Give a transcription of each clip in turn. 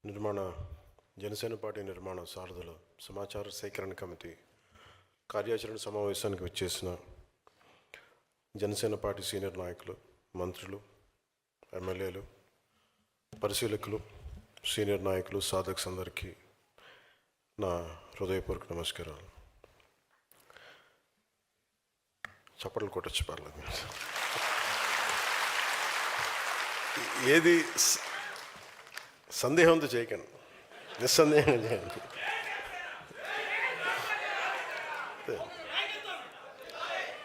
నిర్మాణ జనసేన పార్టీ నిర్మాణ సారథులు సమాచార సేకరణ కమిటీ కార్యాచరణ సమావేశానికి వచ్చేసిన జనసేన పార్టీ సీనియర్ నాయకులు, మంత్రులు, ఎమ్మెల్యేలు, పరిశీలకులు, సీనియర్ నాయకులు, సాధక్స్ అందరికీ నా హృదయపూర్వక నమస్కారాలు. చప్పట్లు కొట్టచ్చు, పర్లేదు. ఏది సందేహంతో చేయకండి, నిస్సందేహంగా చేయండి.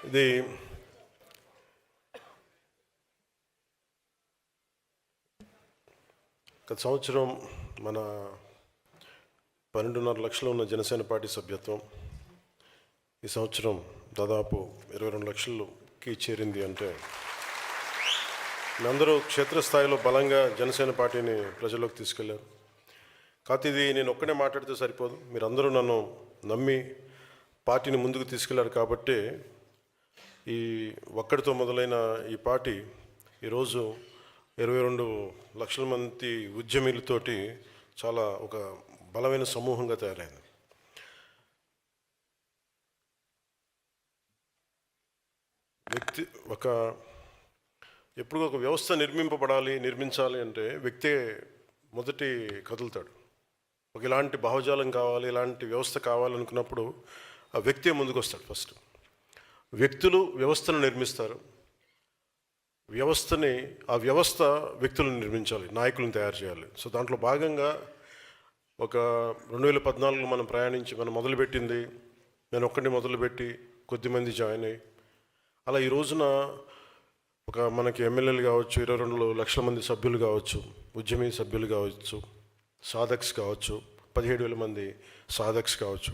ఇది గత సంవత్సరం మన 12.5 లక్షలు ఉన్న జనసేన పార్టీ సభ్యత్వం ఈ సంవత్సరం దాదాపు 22 లక్షలకి చేరింది. అంటే అందరూ క్షేత్రస్థాయిలో బలంగా జనసేన పార్టీని ప్రజల్లోకి తీసుకెళ్లారు. కాకపోతే ఇది నేను ఒక్కడే మాట్లాడితే సరిపోదు, మీరందరూ నన్ను నమ్మి పార్టీని ముందుకు తీసుకెళ్లారు. కాబట్టి ఈ ఒక్కడితో మొదలైన ఈ పార్టీ ఈరోజు 22 లక్షల మంది ఉద్యమీలతోటి చాలా ఒక బలమైన సమూహంగా తయారైంది. ఎప్పుడు ఒక వ్యవస్థ నిర్మించాలి అంటే వ్యక్తే మొదటి కదులుతాడు. ఒక ఇలాంటి భావజాలం కావాలి, ఇలాంటి వ్యవస్థ కావాలనుకున్నప్పుడు ఆ వ్యక్తే ముందుకు వస్తాడు. ఫస్ట్ వ్యక్తులు వ్యవస్థను నిర్మిస్తారు, ఆ వ్యవస్థ వ్యక్తులను నిర్మించాలి, నాయకులను తయారు చేయాలి. సో దాంట్లో భాగంగా ఒక 2014 మనం మొదలుపెట్టింది, నేను ఒక్కడిని మొదలుపెట్టి కొద్దిమంది జాయిన్ అయ్యి, అలా ఈ రోజున మనకి ఎమ్మెల్యేలు కావచ్చు, 22 లక్షల మంది సభ్యులు కావచ్చు, ఉద్యమీ సభ్యులు కావచ్చు, సాధక్స్ కావచ్చు, 17,000 మంది సాధక్స్ కావచ్చు,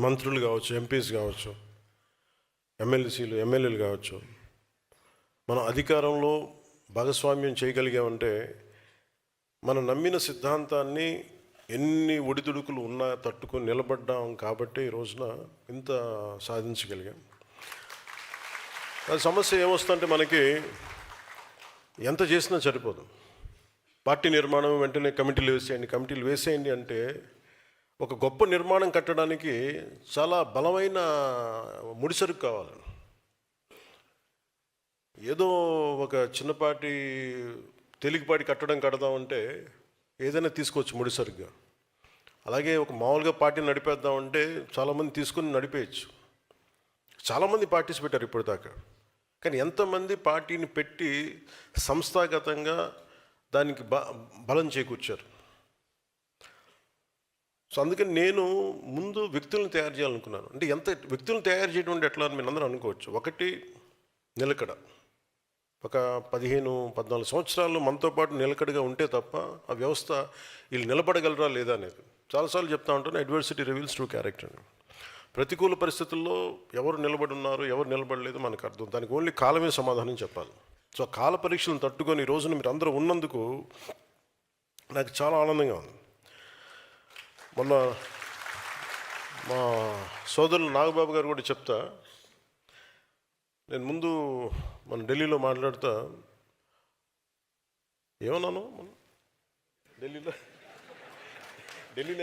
మంత్రులు కావచ్చు, ఎంపీస్ కావచ్చు, ఎమ్మెల్యేలు కావచ్చు. మనం అధికారంలో భాగస్వామ్యం చేయగలిగామంటే మనం నమ్మిన సిద్ధాంతాన్ని ఎన్ని ఒడిదుడుకులు ఉన్నా తట్టుకొని నిలబడ్డాం. కాబట్టి ఈ రోజున ఇంత సాధించగలిగాం. సమస్య ఏమొస్తుందంటే మనకి ఎంత చేసినా సరిపోదు. పార్టీ నిర్మాణం వెంటనే కమిటీలు వేసేయండి అంటే ఒక గొప్ప నిర్మాణం కట్టడానికి చాలా బలమైన ముడిసరుకు కావాలి. ఏదో ఒక చిన్నపాటి తేలికపాటి కడదామంటే ఏదైనా తీసుకోవచ్చు ముడిసరుగ్గా. అలాగే ఒక మామూలుగా పార్టీని నడిపేద్దామంటే చాలామంది తీసుకుని నడిపేయచ్చు. చాలామంది పార్టీస్ పెట్టారు ఇప్పటిదాకా, కానీ ఎంతమంది పార్టీని పెట్టి సంస్థాగతంగా దానికి బలం చేకూర్చారు. సో అందుకని నేను ముందు వ్యక్తులను తయారు చేయాలనుకున్నాను. అంటే వ్యక్తులను తయారు చేయడం అంటే ఎట్లా అని మీరు అందరూ అనుకోవచ్చు. ఒకటి, నిలకడ. ఒక 15-14 సంవత్సరాలు మనతో పాటు నిలకడగా ఉంటే తప్ప ఆ వ్యవస్థ వీళ్ళు నిలబడగలరా లేదా అనేది. చాలాసార్లు చెప్తా ఉంటాను, అడ్వర్సిటీ రివీల్స్ ట్రూ క్యారెక్టర్ అని. ప్రతికూల పరిస్థితుల్లో ఎవరు నిలబడి ఉన్నారు, ఎవరు నిలబడలేదు మనకు అర్థం. దానికి ఓన్లీ కాలమే సమాధానం చెప్పాలి. సో ఆ కాల పరీక్షలను తట్టుకొని ఈ రోజున మీరు అందరూ ఉన్నందుకు నాకు చాలా ఆనందంగా ఉంది. మొన్న మా సోదరులు నాగబాబు గారు కూడా చెప్తా, నేను ముందు మన ఢిల్లీలో మాట్లాడుతా ఏమన్నాను, ఢిల్లీలో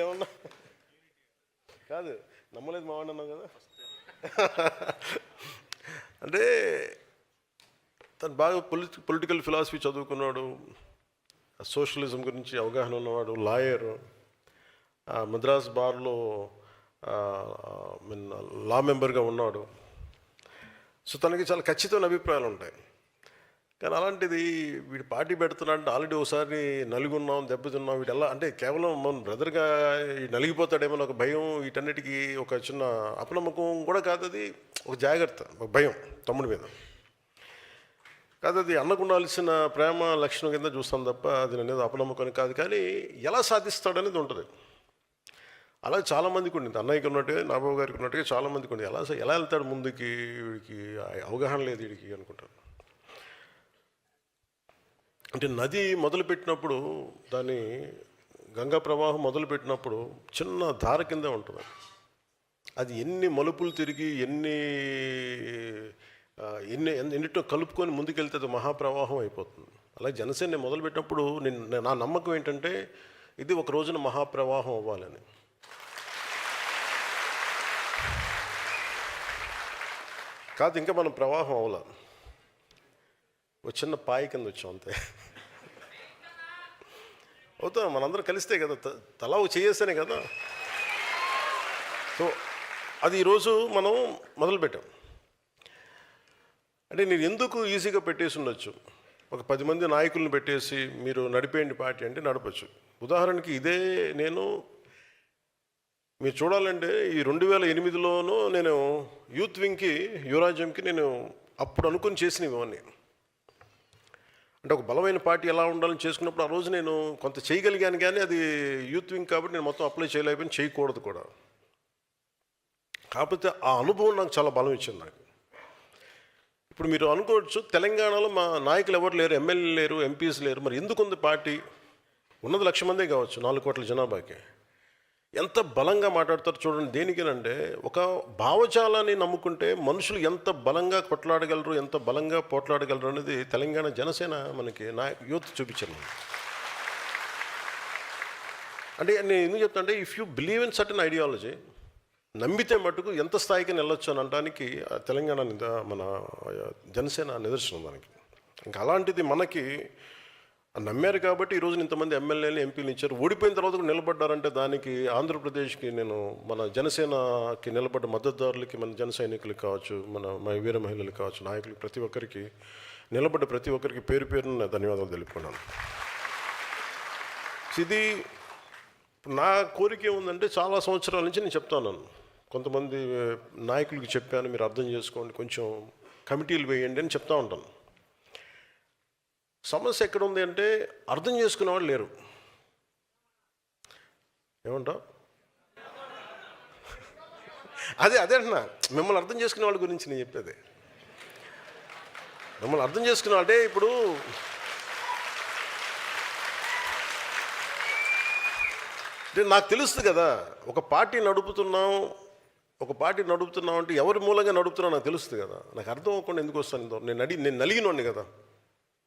ఏమన్నా కాదు, నమ్మలేదు మా వాడు అన్నావు కదా. అంటే తను బాగా పొలిటికల్ ఫిలాసఫీ చదువుకున్నాడు, సోషలిజం గురించి అవగాహన ఉన్నవాడు, లాయరు, మద్రాస్ బార్లో లా మెంబర్గా ఉన్నాడు. సో తనకి చాలా ఖచ్చితమైన అభిప్రాయాలు ఉంటాయి. కానీ అలాంటిది వీడు పార్టీ పెడుతున్నాడంటే ఆల్రెడీ ఒకసారి నలుగున్నాం, దెబ్బతిన్నాం, వీడు ఎలా అంటే కేవలం మన బ్రదర్గా నలిగిపోతాడేమో ఒక భయం, వీటన్నిటికీ ఒక చిన్న అపనమ్మకం కూడా కాదు, అది ఒక జాగ్రత్త, ఒక భయం తమ్ముడి మీద కాదు. అది అన్నకు ఉండాల్సిన ప్రేమ లక్షణం కింద చూస్తాం తప్ప అది అనేది అపనమ్మకం కాదు. కానీ ఎలా సాధిస్తాడనేది ఉంటుంది. అలా చాలామందికి ఉండింది, అన్నయ్యకి ఉన్నట్టుగా, నాబాబు గారికి ఉన్నట్టుగా చాలామందికి ఉండి ఎలా వెళ్తాడు ముందుకి, వీడికి అవగాహన లేదు వీడికి అనుకుంటారు. అంటే నది మొదలుపెట్టినప్పుడు, దాని గంగా ప్రవాహం మొదలుపెట్టినప్పుడు చిన్న ధార కింద ఉంటుంది. అది ఎన్ని మలుపులు తిరిగి ఎన్నిటితో కలుపుకొని ముందుకెళ్తే అది మహాప్రవాహం అయిపోతుంది. అలాగే జనసేన నేను మొదలుపెట్టినప్పుడు నా నమ్మకం ఏంటంటే ఇది ఒక రోజున మహాప్రవాహం అవ్వాలని. కాదు, ఇంకా మనం ప్రవాహం అవ్వాల, ఒక చిన్న పాయి కింద వచ్చాం అంతే. అవుతాం, మనందరం కలిస్తే కదా, తలా చేసేనే కదా. సో అది ఈరోజు మనం మొదలుపెట్టాం. అంటే నేను ఎందుకు ఈజీగా పెట్టేసి ఉండొచ్చు, ఒక 10 మంది నాయకులను పెట్టేసి మీరు నడిపేయండి పార్టీ అంటే నడపచ్చు. ఉదాహరణకి ఇదే నేను మీరు చూడాలంటే ఈ 2008లోనూ నేను యూత్ వింగ్కి, యువరాజ్యంకి నేను అప్పుడు అనుకుని చేసినవి ఇవన్నీ. అంటే ఒక బలమైన పార్టీ ఎలా ఉండాలని చేసుకున్నప్పుడు ఆ రోజు నేను కొంత చేయగలిగాను, కానీ అది యూత్ వింగ్ కాబట్టి నేను మొత్తం అప్లై చేయలేకపోయినా, చేయకూడదు కూడా. కాకపోతే ఆ అనుభవం నాకు చాలా బలం ఇచ్చింది నాకు. ఇప్పుడు మీరు అనుకోవచ్చు, తెలంగాణలో మా నాయకులు ఎవరు లేరు, ఎమ్మెల్యేలు లేరు, ఎంపీస్ లేరు, మరి ఎందుకుంది పార్టీ? ఉన్నది 1,00,000 మందే కావచ్చు, 4 కోట్ల జనాభాకి. ఎంత బలంగా మాట్లాడతారు చూడండి. దేనికేనంటే ఒక భావజాలాన్ని నమ్ముకుంటే మనుషులు ఎంత బలంగా కొట్లాడగలరు, ఎంత బలంగా పోట్లాడగలరు అనేది తెలంగాణ జనసేన మనకి యూత్ చూపించారు. అంటే నేను ఎందుకు చెప్తా అంటే, if you believe in certain ideology, నమ్మితే మటుకు ఎంత స్థాయికి వెళ్ళొచ్చు అని అనడానికి తెలంగాణ మన జనసేన నిదర్శనం దానికి. ఇంకా అలాంటిది మనకి నమ్మారు కాబట్టి ఈరోజు ఇంతమంది ఎమ్మెల్యేలు, ఎంపీలు ఇచ్చారు. ఓడిపోయిన తర్వాత కూడా నిలబడ్డారంటే దానికి ఆంధ్రప్రదేశ్కి, నేను మన జనసేనకి నిలబడ్డ మద్దతుదారులకి, మన జన సైనికులకు కావచ్చు, మన వీర మహిళలకు కావచ్చు, నాయకులు, ప్రతి ఒక్కరికి నిలబడ్డ ప్రతి ఒక్కరికి పేరు పేరున ధన్యవాదాలు తెలుపుకున్నాను. ఇది నా కోరిక ఏముందంటే, చాలా సంవత్సరాల నుంచి నేను చెప్తాను, కొంతమంది నాయకులకి చెప్పాను, మీరు అర్థం చేసుకోండి, కొంచెం కమిటీలు వేయండి అని చెప్తా ఉంటాను. సమస్య ఎక్కడ ఉంది అంటే, అర్థం చేసుకునేవాళ్ళు లేరు. ఏమంటావు? అదే అంటున్నా, మిమ్మల్ని అర్థం చేసుకునే వాళ్ళ గురించి నేను చెప్పేది. మిమ్మల్ని అర్థం చేసుకునే అంటే, ఇప్పుడు నాకు తెలుస్తుంది కదా, ఒక పార్టీ నడుపుతున్నాం అంటే ఎవరి మూలంగా నడుపుతున్నావు నాకు తెలుస్తుంది కదా. నాకు అర్థం అవ్వకుండా ఎందుకు వస్తాను? నేను నలిగినోడిని కదా,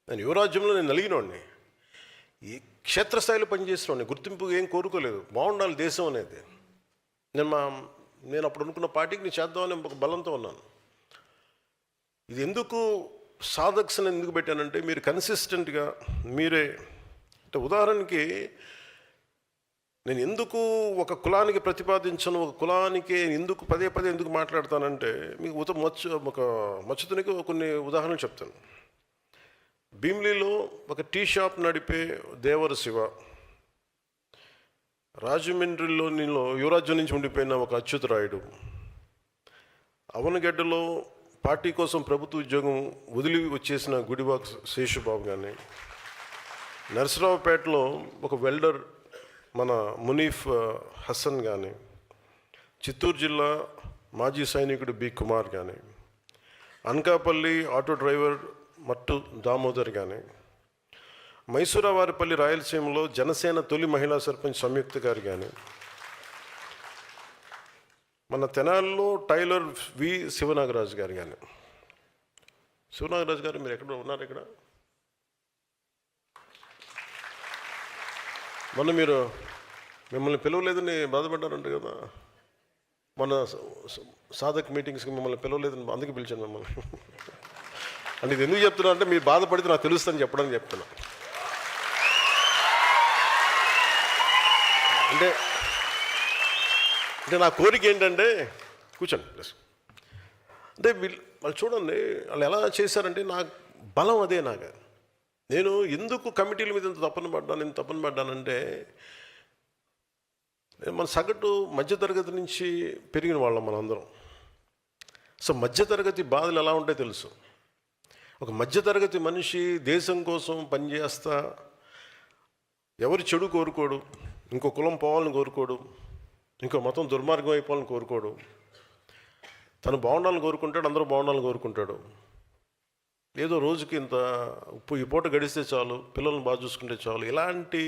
నేను యువరాజ్యంలో నేను నలిగినోడిని, ఈ క్షేత్రస్థాయిలో పనిచేసినోడిని, గుర్తింపు ఏం కోరుకోలేదు, బాగుండాలి దేశం అనేది. నేను అప్పుడు అనుకున్న పార్టీకి నేను చేద్దామని ఒక బలంతో ఉన్నాను. ఇది ఎందుకు సాధక్స్ని ఎందుకు పెట్టానంటే, మీరు కన్సిస్టెంట్గా మీరే, అంటే ఉదాహరణకి నేను ఎందుకు ఒక కులానికి ప్రతిపాదించను, ఒక కులానికి ఎందుకు పదే ఎందుకు మాట్లాడతానంటే, మీకు ఒక మచ్చుతునికి కొన్ని ఉదాహరణలు చెప్తాను. భీమిలీలో ఒక టీ షాప్ నడిపే దేవర శివ, రాజమండ్రిలో యువరాజ్యం నుంచి ఉండిపోయిన ఒక అచ్యుతరాయుడు, అవనగడ్డలో పార్టీ కోసం ప్రభుత్వ ఉద్యోగం వదిలి వచ్చేసిన గుడివాక్ శేషుబాబు కానీ, నరసరావుపేటలో ఒక వెల్డర్ మన మునీఫ్ హసన్ కానీ, చిత్తూరు జిల్లా మాజీ సైనికుడు బి కుమార్ కానీ, అనకాపల్లి ఆటో డ్రైవర్ మట్టు దామోదర్ కానీ, మైసూరావారిపల్లి రాయలసీమలో జనసేన తొలి మహిళా సర్పంచ్ సంయుక్త గారు కానీ, మన తెనాలిలో టైలర్ వి శివనాగరాజు గారు కానీ. శివనాగరాజు గారు మీరు ఎక్కడ ఉన్నారు? ఇక్కడ మొన్న మీరు మిమ్మల్ని పిలవలేదని బాధపడ్డారంట కదా, మన సాధక్ మీటింగ్స్కి మిమ్మల్ని పిలవలేదని అందుకే పిలిచాను మిమ్మల్ని. అంటే ఇది ఎందుకు చెప్తున్నా అంటే, మీరు బాధపడితే నాకు తెలుస్తుందని చెప్పడానికి చెప్తున్నా. అంటే నా కోరిక ఏంటంటే, కూర్చోండి ప్లస్, అంటే వాళ్ళు చూడండి వాళ్ళు ఎలా చేశారంటే, నాకు బలం అదే. నేను ఎందుకు కమిటీల మీద ఇంత తప్పన పడ్డానంటే, మన సగటు మధ్యతరగతి నుంచి పెరిగిన వాళ్ళం మనందరం. సో మధ్యతరగతి బాధలు ఎలా ఉంటాయో తెలుసు. ఒక మధ్యతరగతి మనిషి దేశం కోసం పనిచేస్తా, ఎవరి చెడు కోరుకోడు, ఇంకో కులం పోవాలని కోరుకోడు, ఇంకో మతం దుర్మార్గం అయిపోవాలని కోరుకోడు, తను బాగుండాలని కోరుకుంటాడు, అందరూ బాగుండాలని కోరుకుంటాడు. ఏదో రోజుకి ఇంత ఈ పూట గడిస్తే చాలు, పిల్లల్ని బాగా చూసుకుంటే చాలు, ఇలాంటి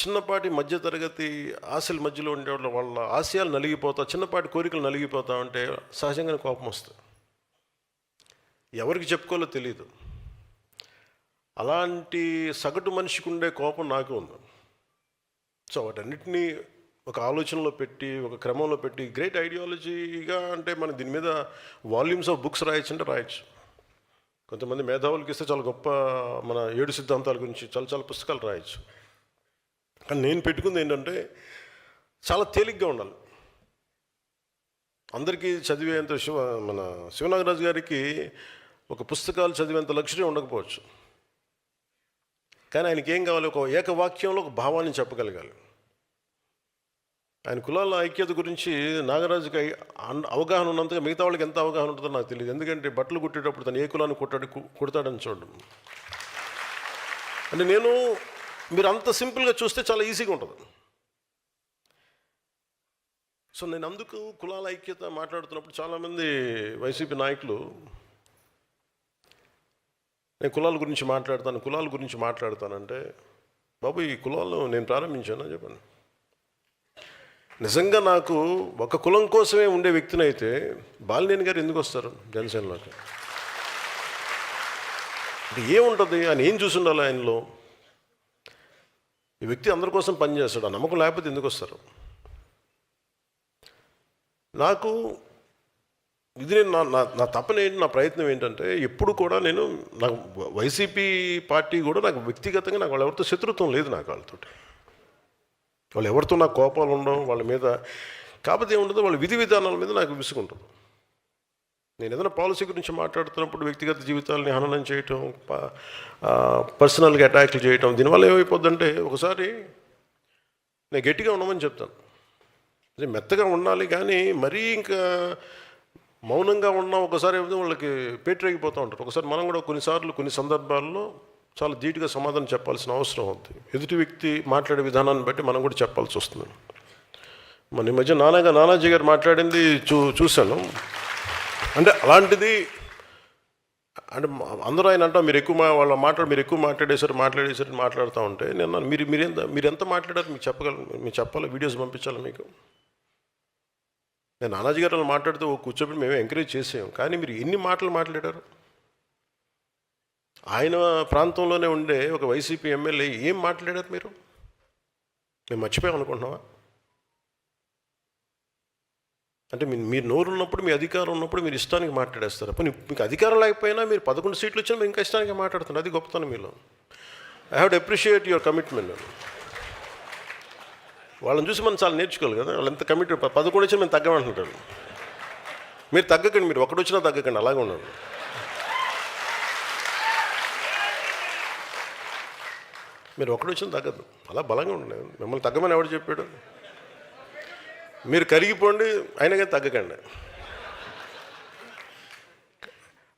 చిన్నపాటి మధ్యతరగతి ఆశల మధ్యలో ఉండే వాళ్ళ ఆశయాలు నలిగిపోతా, చిన్నపాటి కోరికలు నలిగిపోతా ఉంటే సహజంగానే కోపం వస్తుంది. ఎవరికి చెప్పుకోవాలో తెలియదు. అలాంటి సగటు మనిషికి ఉండే కోపం నాకు ఉంది. సో వాటన్నిటినీ ఒక ఆలోచనలో పెట్టి, ఒక క్రమంలో పెట్టి, గ్రేట్ ఐడియాలజీగా అంటే మనం దీని మీద వాల్యూమ్స్ ఆఫ్ బుక్స్ రాయొచ్చు అంటే రాయొచ్చు. కొంతమంది మేధావులకి ఇస్తే చాలా గొప్ప మన 7 సిద్ధాంతాల గురించి చాలా చాలా పుస్తకాలు రాయొచ్చు. కానీ నేను పెట్టుకుంది ఏంటంటే చాలా తేలిగ్గా ఉండాలి. అందరికీ చదివేంత మన శివనాగరాజు గారికి ఒక పుస్తకాలు చదివేంత లక్ష్యం ఉండకపోవచ్చు, కానీ ఆయనకి ఏం కావాలి? ఒక ఏకవాక్యంలో ఒక భావాన్ని చెప్పగలగాలి. ఆయన కులాల ఐక్యత గురించి నాగరాజుకి అవగాహన ఉన్నంతగా మిగతా వాళ్ళకి ఎంత అవగాహన ఉంటుందో నాకు తెలియదు. ఎందుకంటే బట్టలు కుట్టేటప్పుడు తను ఏ కులాన్ని కుడతాడని చూడడం. అంటే మీరు అంత సింపుల్గా చూస్తే చాలా ఈజీగా ఉంటుంది. సో నేను అందుకు కులాల ఐక్యత మాట్లాడుతున్నప్పుడు చాలామంది వైసీపీ నాయకులు నేను కులాల గురించి మాట్లాడతానంటే, బాబు ఈ కులాలు నేను ప్రారంభించాను చెప్పండి. నిజంగా నాకు ఒక కులం కోసమే ఉండే వ్యక్తిని అయితే బాలినేని గారు ఎందుకు వస్తారు జనసేనలోకి? అంటే ఏముంటుంది? ఆయన ఏం చూసి ఉండాలి ఆయనలో? ఈ వ్యక్తి అందరి కోసం పనిచేస్తాడు, ఆ నమ్మకం లేకపోతే ఎందుకు వస్తారు? నాకు ఇది నా తపన ఏంటి, నా ప్రయత్నం ఏంటంటే ఎప్పుడు కూడా నాకు వైసీపీ పార్టీ కూడా నాకు వ్యక్తిగతంగా నాకు వాళ్ళు ఎవరితో శత్రుత్వం లేదు. నాకు వాళ్ళు ఎవరితో నాకు కోపాలు ఉండవు వాళ్ళ మీద. కాకపోతే ఏముంటుందో వాళ్ళ విధి విధానాల మీద నాకు విసుకుంటుంది. నేను ఏదైనా పాలసీ గురించి మాట్లాడుతున్నప్పుడు వ్యక్తిగత జీవితాలని హననం చేయటం, పర్సనల్గా అటాక్లు చేయటం, దీనివల్ల ఏమైపోద్దంటే ఒకసారి నేను గట్టిగా ఉండమని చెప్తాను, మెత్తగా ఉండాలి, కానీ మరీ ఇంకా మౌనంగా ఉన్నా ఒకసారి ఏమైతే వాళ్ళకి పేటరేగిపోతూ ఉంటారు. ఒకసారి మనం కూడా కొన్ని సందర్భాల్లో చాలా ధీటుగా సమాధానం చెప్పాల్సిన అవసరం ఉంది. ఎదుటి వ్యక్తి మాట్లాడే విధానాన్ని బట్టి మనం కూడా చెప్పాల్సి వస్తుంది. మన ఈ మధ్య నానాజీ గారు మాట్లాడింది చూశాను. అంటే అలాంటిది అంటే అందరూ ఆయన అంటాం మీరు ఎక్కువ మాట్లాడేశారు మాట్లాడుతూ ఉంటే నేను మీరు ఎంత మాట్లాడారు మీకు చెప్పాలి, వీడియోస్ పంపించాలి మీకు. నేను నానాజీ గారు మాట్లాడితే కూర్చోబెట్టి మేము ఎంకరేజ్ చేసాం, కానీ మీరు ఎన్ని మాటలు మాట్లాడారు? ఆయన ప్రాంతంలోనే ఉండే ఒక వైసీపీ ఎమ్మెల్యే ఏం మాట్లాడారు మీరు? మేము మర్చిపోయాం అనుకుంటున్నావా? అంటే మీరు నోరు ఉన్నప్పుడు, మీ అధికారం ఉన్నప్పుడు మీరు ఇష్టానికి మాట్లాడేస్తారు. అప్పుడు మీకు అధికారం లేకపోయినా మీరు 11 సీట్లు వచ్చినా మీరు ఇంకా ఇష్టానికి మాట్లాడుతున్నారు. అది గొప్పతనం మీలో. I have to appreciate your commitment. వాళ్ళని చూసి మనం చాలా నేర్చుకోవాలి కదా. వాళ్ళు ఎంత కమిట్మెంట్. 11 వచ్చినా మేము తగ్గమంటుంటారు. మీరు తగ్గకండి, మీరు ఒకటి వచ్చినా తగ్గకండి, అలాగే ఉండండి. మీరు ఒకటి వచ్చినా తగ్గదు, అలా బలంగా ఉండండి. మిమ్మల్ని తగ్గమని ఎవరు చెప్పాడు? మీరు కరిగిపోండి, అయినా కానీ తగ్గకండి.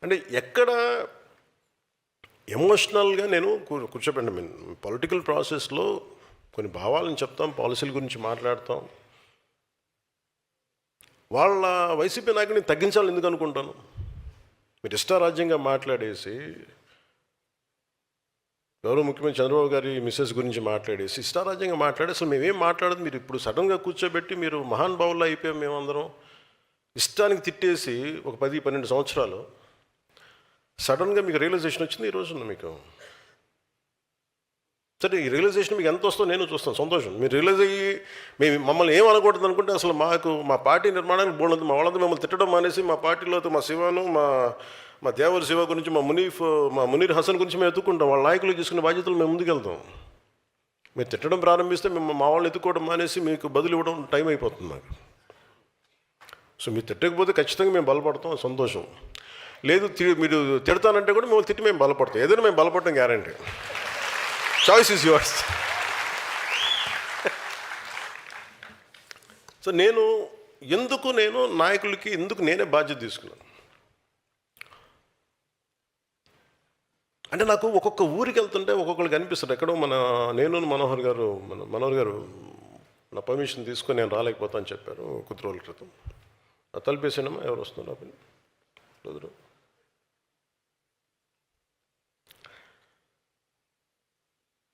అంటే ఎక్కడ ఎమోషనల్గా నేను కూర్చోబెట్టండి. పొలిటికల్ ప్రాసెస్లో కొన్ని భావాలను చెప్తాం, పాలసీల గురించి మాట్లాడతాం. వాళ్ళ వైసీపీ నాయకుడిని తగ్గించాలని ఎందుకు అనుకుంటాను? మీరు ఇష్టారాజ్యంగా మాట్లాడేసి, గౌరవ ముఖ్యమంత్రి చంద్రబాబు గారి మిస్సెస్ గురించి మాట్లాడేసి ఇష్టారాజ్యంగా మాట్లాడి అసలు మేమేం మాట్లాడదు. మీరు ఇప్పుడు సడన్గా కూర్చోబెట్టి మీరు మహానుభావుల్లో అయిపోయాం మేమందరం ఇష్టానికి తిట్టేసి ఒక 10-12 సంవత్సరాలు సడన్గా మీకు రియలైజేషన్ వచ్చింది ఈ రోజున. మీకు సరే, ఈ రియలైజేషన్ మీకు ఎంత వస్తుందో నేను చూస్తాను, సంతోషం. మీరు రియలైజ్ అయ్యి మమ్మల్ని ఏం అనకూడదు అనుకుంటే అసలు మా పార్టీ నిర్మాణానికి బోర్డు మా వాళ్ళంతా మిమ్మల్ని తిట్టడం మానేసి మా పార్టీలో మా శివాను మా దేవర శివ గురించి మా మునీర్ హసన్ గురించి మేము ఎత్తుకుంటాం. వాళ్ళ నాయకులు తీసుకునే బాధ్యతలు మేము ముందుకెళ్తాం. మీరు తిట్టడం ప్రారంభిస్తే మేము మా వాళ్ళని ఎత్తుకోవడం మానేసి మీకు బదులు ఇవ్వడం టైం అయిపోతుంది మాకు. సో మీరు తిట్టకపోతే ఖచ్చితంగా మేము బలపడతాం, సంతోషం. లేదు మీరు తిడతానంటే కూడా మేము తిట్టి మేము బలపడతాం. ఏదైనా మేము బలపడటం guarantee. Choice is yours. So నేను నాయకులకి నేనే బాధ్యత తీసుకున్నాను. అంటే నాకు ఒక్కొక్క ఊరికి వెళ్తుంటే ఒక్కొక్కరికి అనిపిస్తుంది, ఎక్కడో మనోహర్ గారు నా పర్మిషన్ తీసుకొని నేను రాలేకపోతాను చెప్పారు కొద్ది రోజుల క్రితం. తలిపేసానమ్మా, ఎవరు వస్తున్నారు?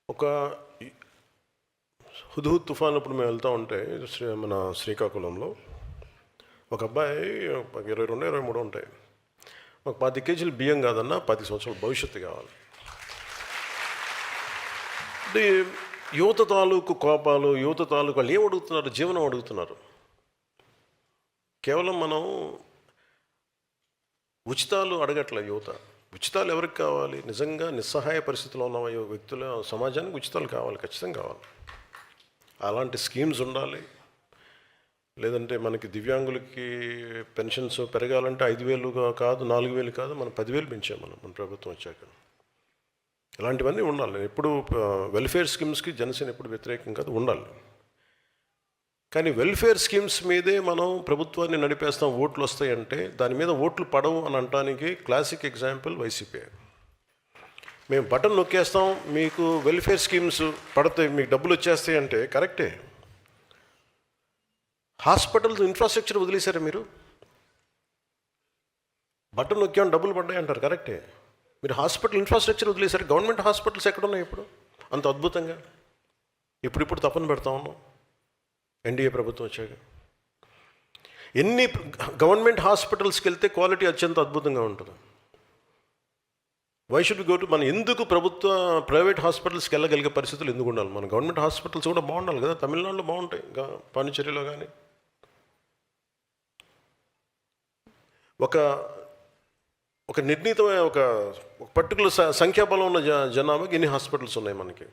ఒక హుద్హుద్ తుఫాన్ అప్పుడు మేము వెళ్తూ ఉంటే మన శ్రీకాకుళంలో ఒక అబ్బాయి 22-23 ఉంటాయి. ఒక 10 కేజీలు బియ్యం కాదన్నా 10 సంవత్సరాల భవిష్యత్తు కావాలి. అంటే యువత తాలూకు కోపాలు, యువత తాలూకు వాళ్ళు ఏం అడుగుతున్నారు? జీవనం అడుగుతున్నారు. కేవలం మనం ఉచితాలు అడగట్లే యువత. ఉచితాలు ఎవరికి కావాలి? నిజంగా నిస్సహాయ పరిస్థితిలో ఉన్న వ్యక్తుల సమాజానికి ఉచితాలు కావాలి, ఖచ్చితంగా కావాలి. అలాంటి స్కీమ్స్ ఉండాలి. లేదంటే మనకి దివ్యాంగులకి పెన్షన్స్ పెరగాలంటే 5,000 కాదు, 4,000 కాదు, మనం 10,000 పెంచాం మన ప్రభుత్వం వచ్చాక. ఇలాంటివన్నీ ఉండాలి. ఎప్పుడు వెల్ఫేర్ స్కీమ్స్కి జనసేన ఎప్పుడు వ్యతిరేకం కాదు, ఉండాలి. కానీ వెల్ఫేర్ స్కీమ్స్ మీదే మనం ప్రభుత్వాన్ని నడిపేస్తాం, ఓట్లు వస్తాయంటే దాని మీద ఓట్లు పడవు అని అనటానికి క్లాసిక్ ఎగ్జాంపుల్ వైసీపీ. మేము బటన్ నొక్కేస్తాం, మీకు వెల్ఫేర్ స్కీమ్స్ పడతాయి, మీకు డబ్బులు వచ్చేస్తాయి అంటే కరెక్టే. హాస్పిటల్స్ ఇన్ఫ్రాస్ట్రక్చర్ వదిలేశారా మీరు? బటన్ నొక్కామని డబ్బులు పడ్డాయి అంటారు, కరెక్టే. మీరు హాస్పిటల్ ఇన్ఫ్రాస్ట్రక్చర్ వదిలేశారు. గవర్నమెంట్ హాస్పిటల్స్ ఎక్కడున్నాయి ఇప్పుడు అంత అద్భుతంగా? ఇప్పుడు తప్పని పెడతా ఉన్నాం ఎన్డీఏ ప్రభుత్వం వచ్చాక. ఎన్ని గవర్నమెంట్ హాస్పిటల్స్కి వెళ్తే క్వాలిటీ అత్యంత అద్భుతంగా ఉంటుంది. వై షుడ్ గో టు మన ఎందుకు ప్రైవేట్ హాస్పిటల్స్కి వెళ్ళగలిగే పరిస్థితులు ఎందుకు ఉండాలి? మన గవర్నమెంట్ హాస్పిటల్స్ కూడా బాగుండాలి కదా. తమిళనాడులో బాగుంటాయి, పాండిచేరిలో కానీ. ఒక నిర్ణీతమైన ఒక పర్టికులర్ సంఖ్యాబలం ఉన్న జనాభాకి ఎన్ని హాస్పిటల్స్ ఉన్నాయి మనకి?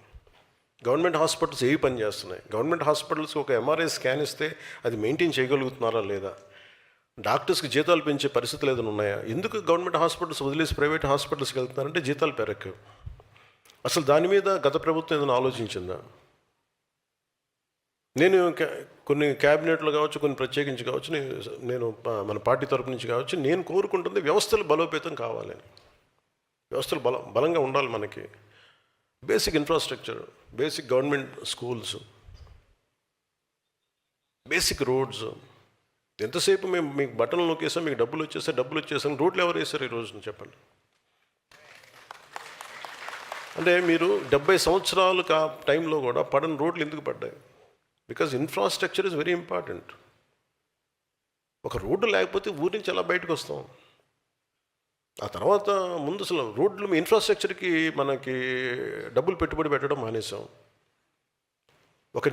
గవర్నమెంట్ హాస్పిటల్స్ ఏవి పని చేస్తున్నాయి? గవర్నమెంట్ హాస్పిటల్స్కి ఒక ఎంఆర్ఐ స్కాన్ ఇస్తే అది మెయింటైన్ చేయగలుగుతున్నారా లేదా? డాక్టర్స్కి జీతాలు పెంచే పరిస్థితులు ఏదైనా ఉన్నాయా? ఎందుకు గవర్నమెంట్ హాస్పిటల్స్ వదిలేసి ప్రైవేట్ హాస్పిటల్స్కి వెళ్తున్నారంటే జీతాలు పెరగవు. అసలు దాని మీద గత ప్రభుత్వం ఏదైనా ఆలోచించిందా? నేను కొన్ని క్యాబినెట్లు కావచ్చు, కొన్ని ప్రత్యేకించి కావచ్చు, నేను మన పార్టీ తరపు నుంచి కావచ్చు, నేను కోరుకుంటుంది వ్యవస్థలు బలోపేతం కావాలని. వ్యవస్థలు బలంగా ఉండాలి మనకి. Basic infrastructure, basic government schools, basic roads. ఎంతసేపు మేము మీకు బటన్లు నొక్కేసాం, మీకు డబ్బులు వచ్చేసాం. రోడ్లు ఎవరు వేశారు ఈరోజు చెప్పండి? అంటే మీరు 70 సంవత్సరాలు టైంలో కూడా పడని రోడ్లు ఎందుకు పడ్డాయి? Because infrastructure is very important. ఒక రోడ్డు లేకపోతే ఊరి నుంచి ఎలా బయటకు వస్తాం? ఆ తర్వాత ముందు అసలు రోడ్లు ఇన్ఫ్రాస్ట్రక్చర్కి మనకి డబ్బులు పెట్టుబడి పెట్టడం మానేసాం. ఒక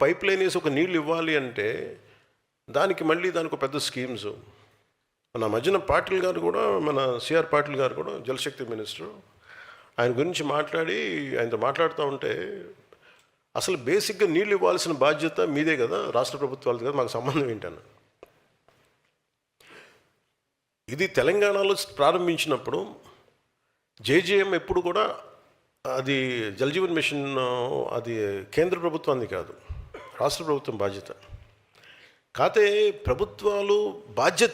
పైప్ లైన్ వేసి ఒక నీళ్ళు ఇవ్వాలి అంటే దానికి ఒక పెద్ద స్కీమ్స్. మన మధ్యన పాటిల్ గారు కూడా, మన సిఆర్ పాటిల్ గారు కూడా జలశక్తి మినిస్టర్, ఆయన గురించి ఆయనతో మాట్లాడుతూ ఉంటే అసలు బేసిక్గా నీళ్ళు ఇవ్వాల్సిన బాధ్యత మీదే కదా, రాష్ట్ర ప్రభుత్వాలది కదా, మాకు సంబంధం ఏంటన్న. ఇది తెలంగాణలో ప్రారంభించినప్పుడు జేజేఎం ఎప్పుడు కూడా అది జలజీవన్ మిషన్ అది కేంద్ర ప్రభుత్వాన్ని కాదు, రాష్ట్ర ప్రభుత్వం బాధ్యత. కాకపోతే ప్రభుత్వాలు బాధ్యత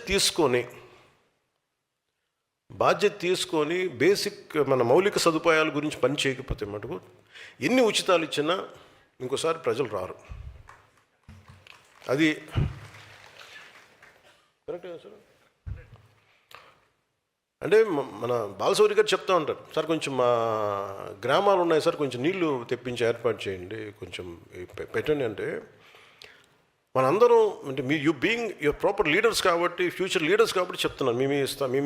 తీసుకొని బేసిక్ మన మౌలిక సదుపాయాల గురించి పని చేయకపోతే మటుకు ఎన్ని ఉచితాలు ఇచ్చినా ఇంకోసారి ప్రజలు రారు. అది కరెక్టే సార్. అంటే మన బాలశౌరి గారు చెప్తా ఉంటారు, సార్ కొంచెం మా గ్రామాలు ఉన్నాయి సార్, కొంచెం నీళ్లు తెప్పించి ఏర్పాటు చేయండి, కొంచెం పెట్టండి. అంటే మనందరం అంటే యూర్ ప్రాపర్ లీడర్స్ కాబట్టి, ఫ్యూచర్ లీడర్స్ కాబట్టి చెప్తున్నాను.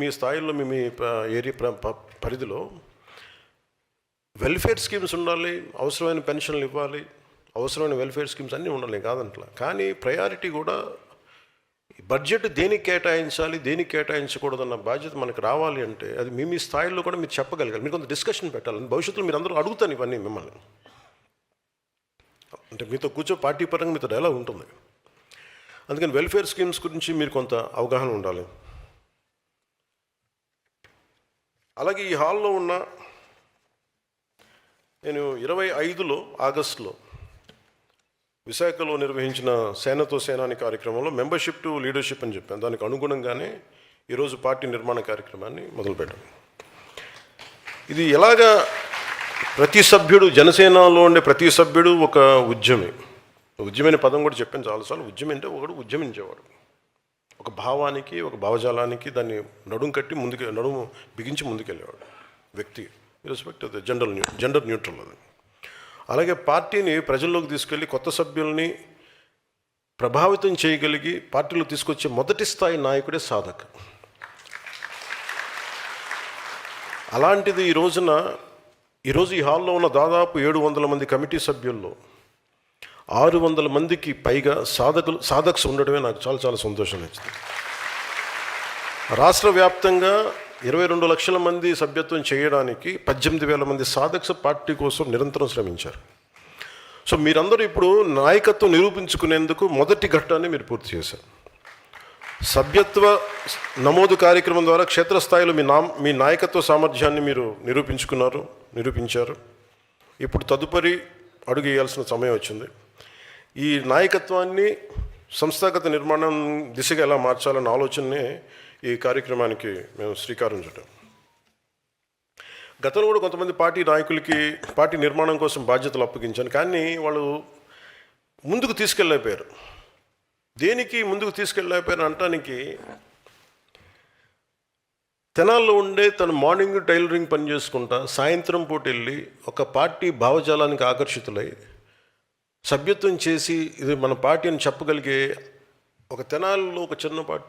మీ స్థాయిలో మీ ఏరియా పరిధిలో వెల్ఫేర్ స్కీమ్స్ ఉండాలి, అవసరమైన పెన్షన్లు ఇవ్వాలి, అవసరమైన వెల్ఫేర్ స్కీమ్స్ అన్నీ ఉండాలి, కాదంటలా. కానీ ప్రయారిటీ కూడా బడ్జెట్ దేనికి కేటాయించాలి, దేనికి కేటాయించకూడదన్న బాధ్యత మనకు రావాలి అంటే అది మీ స్థాయిలో కూడా మీరు చెప్పగలగాలి. మీరు కొంత డిస్కషన్ పెట్టాలి. భవిష్యత్తులో మీరు అందరూ అడుగుతాను ఇవన్నీ మిమ్మల్ని. అంటే మీతో పార్టీ పరంగా మీతో డైలాగ్ ఉంటుంది. అందుకని వెల్ఫేర్ స్కీమ్స్ గురించి మీరు కొంత అవగాహన ఉండాలి. అలాగే ఈ హాల్లో ఉన్న నేను 25 ఆగస్టులో విశాఖలో నిర్వహించిన సేనతో సేనాని కార్యక్రమంలో మెంబర్షిప్ టు లీడర్షిప్ అని చెప్పాను. దానికి అనుగుణంగానే ఈరోజు పార్టీ నిర్మాణ కార్యక్రమాన్ని మొదలుపెట్టాను. ఇది ఎలాగా ప్రతి సభ్యుడు, జనసేనలో ఉండే ప్రతి సభ్యుడు ఒక ఉద్యమైన పదం కూడా చెప్పాను చాలాసార్లు. ఉద్యమం అంటే ఒకడు ఉద్యమించేవాడు, ఒక భావానికి, ఒక భావజాలానికి దాన్ని నడుము బిగించి ముందుకెళ్ళేవాడు వ్యక్తి, రెస్పెక్ట్ అది జెండర్ న్యూట్రల్. అది అలాగే పార్టీని ప్రజల్లోకి తీసుకెళ్ళి కొత్త సభ్యుల్ని ప్రభావితం చేయగలిగి పార్టీలో తీసుకొచ్చే మొదటి స్థాయి నాయకుడే సాధక. అలాంటిది ఈ రోజున ఈరోజు ఈ హాల్లో ఉన్న దాదాపు 700 మంది కమిటీ సభ్యుల్లో 600 మందికి పైగా సాధకులు ఉండడమే నాకు చాలా చాలా సంతోషం ఇచ్చింది. రాష్ట్ర వ్యాప్తంగా 22 లక్షల మంది సభ్యత్వం చేయడానికి 18,000 మంది సాధక్స్ పార్టీ కోసం నిరంతరం శ్రమించారు. సో మీరందరూ ఇప్పుడు నాయకత్వం నిరూపించుకునేందుకు మొదటి ఘట్టాన్ని మీరు పూర్తి చేశారు. సభ్యత్వ నమోదు కార్యక్రమం ద్వారా క్షేత్రస్థాయిలో మీ నాయకత్వ సామర్థ్యాన్ని మీరు నిరూపించారు. ఇప్పుడు తదుపరి అడుగు వేయాల్సిన సమయం వచ్చింది. ఈ నాయకత్వాన్ని సంస్థాగత నిర్మాణం దిశగా ఎలా మార్చాలన్న ఆలోచననే ఈ కార్యక్రమానికి మేము శ్రీకారం చుట్టాం. గతంలో కూడా కొంతమంది పార్టీ నాయకులకి పార్టీ నిర్మాణం కోసం బాధ్యతలు అప్పగించాను, కానీ వాళ్ళు ముందుకు తీసుకెళ్ళలేకపోయారు. దేనికి ముందుకు తీసుకెళ్ళలేకపోయారు అంటానికి, తెనాల్లో ఉండే తను మార్నింగ్ టైలరింగ్ పని చేసుకుంటా సాయంత్రం పూట వెళ్ళి ఒక పార్టీ భావజాలానికి ఆకర్షితులై సభ్యత్వం చేసి ఇది మన పార్టీ అని చెప్పగలిగే ఒక తెనాల్లో ఒక చిన్నపాటి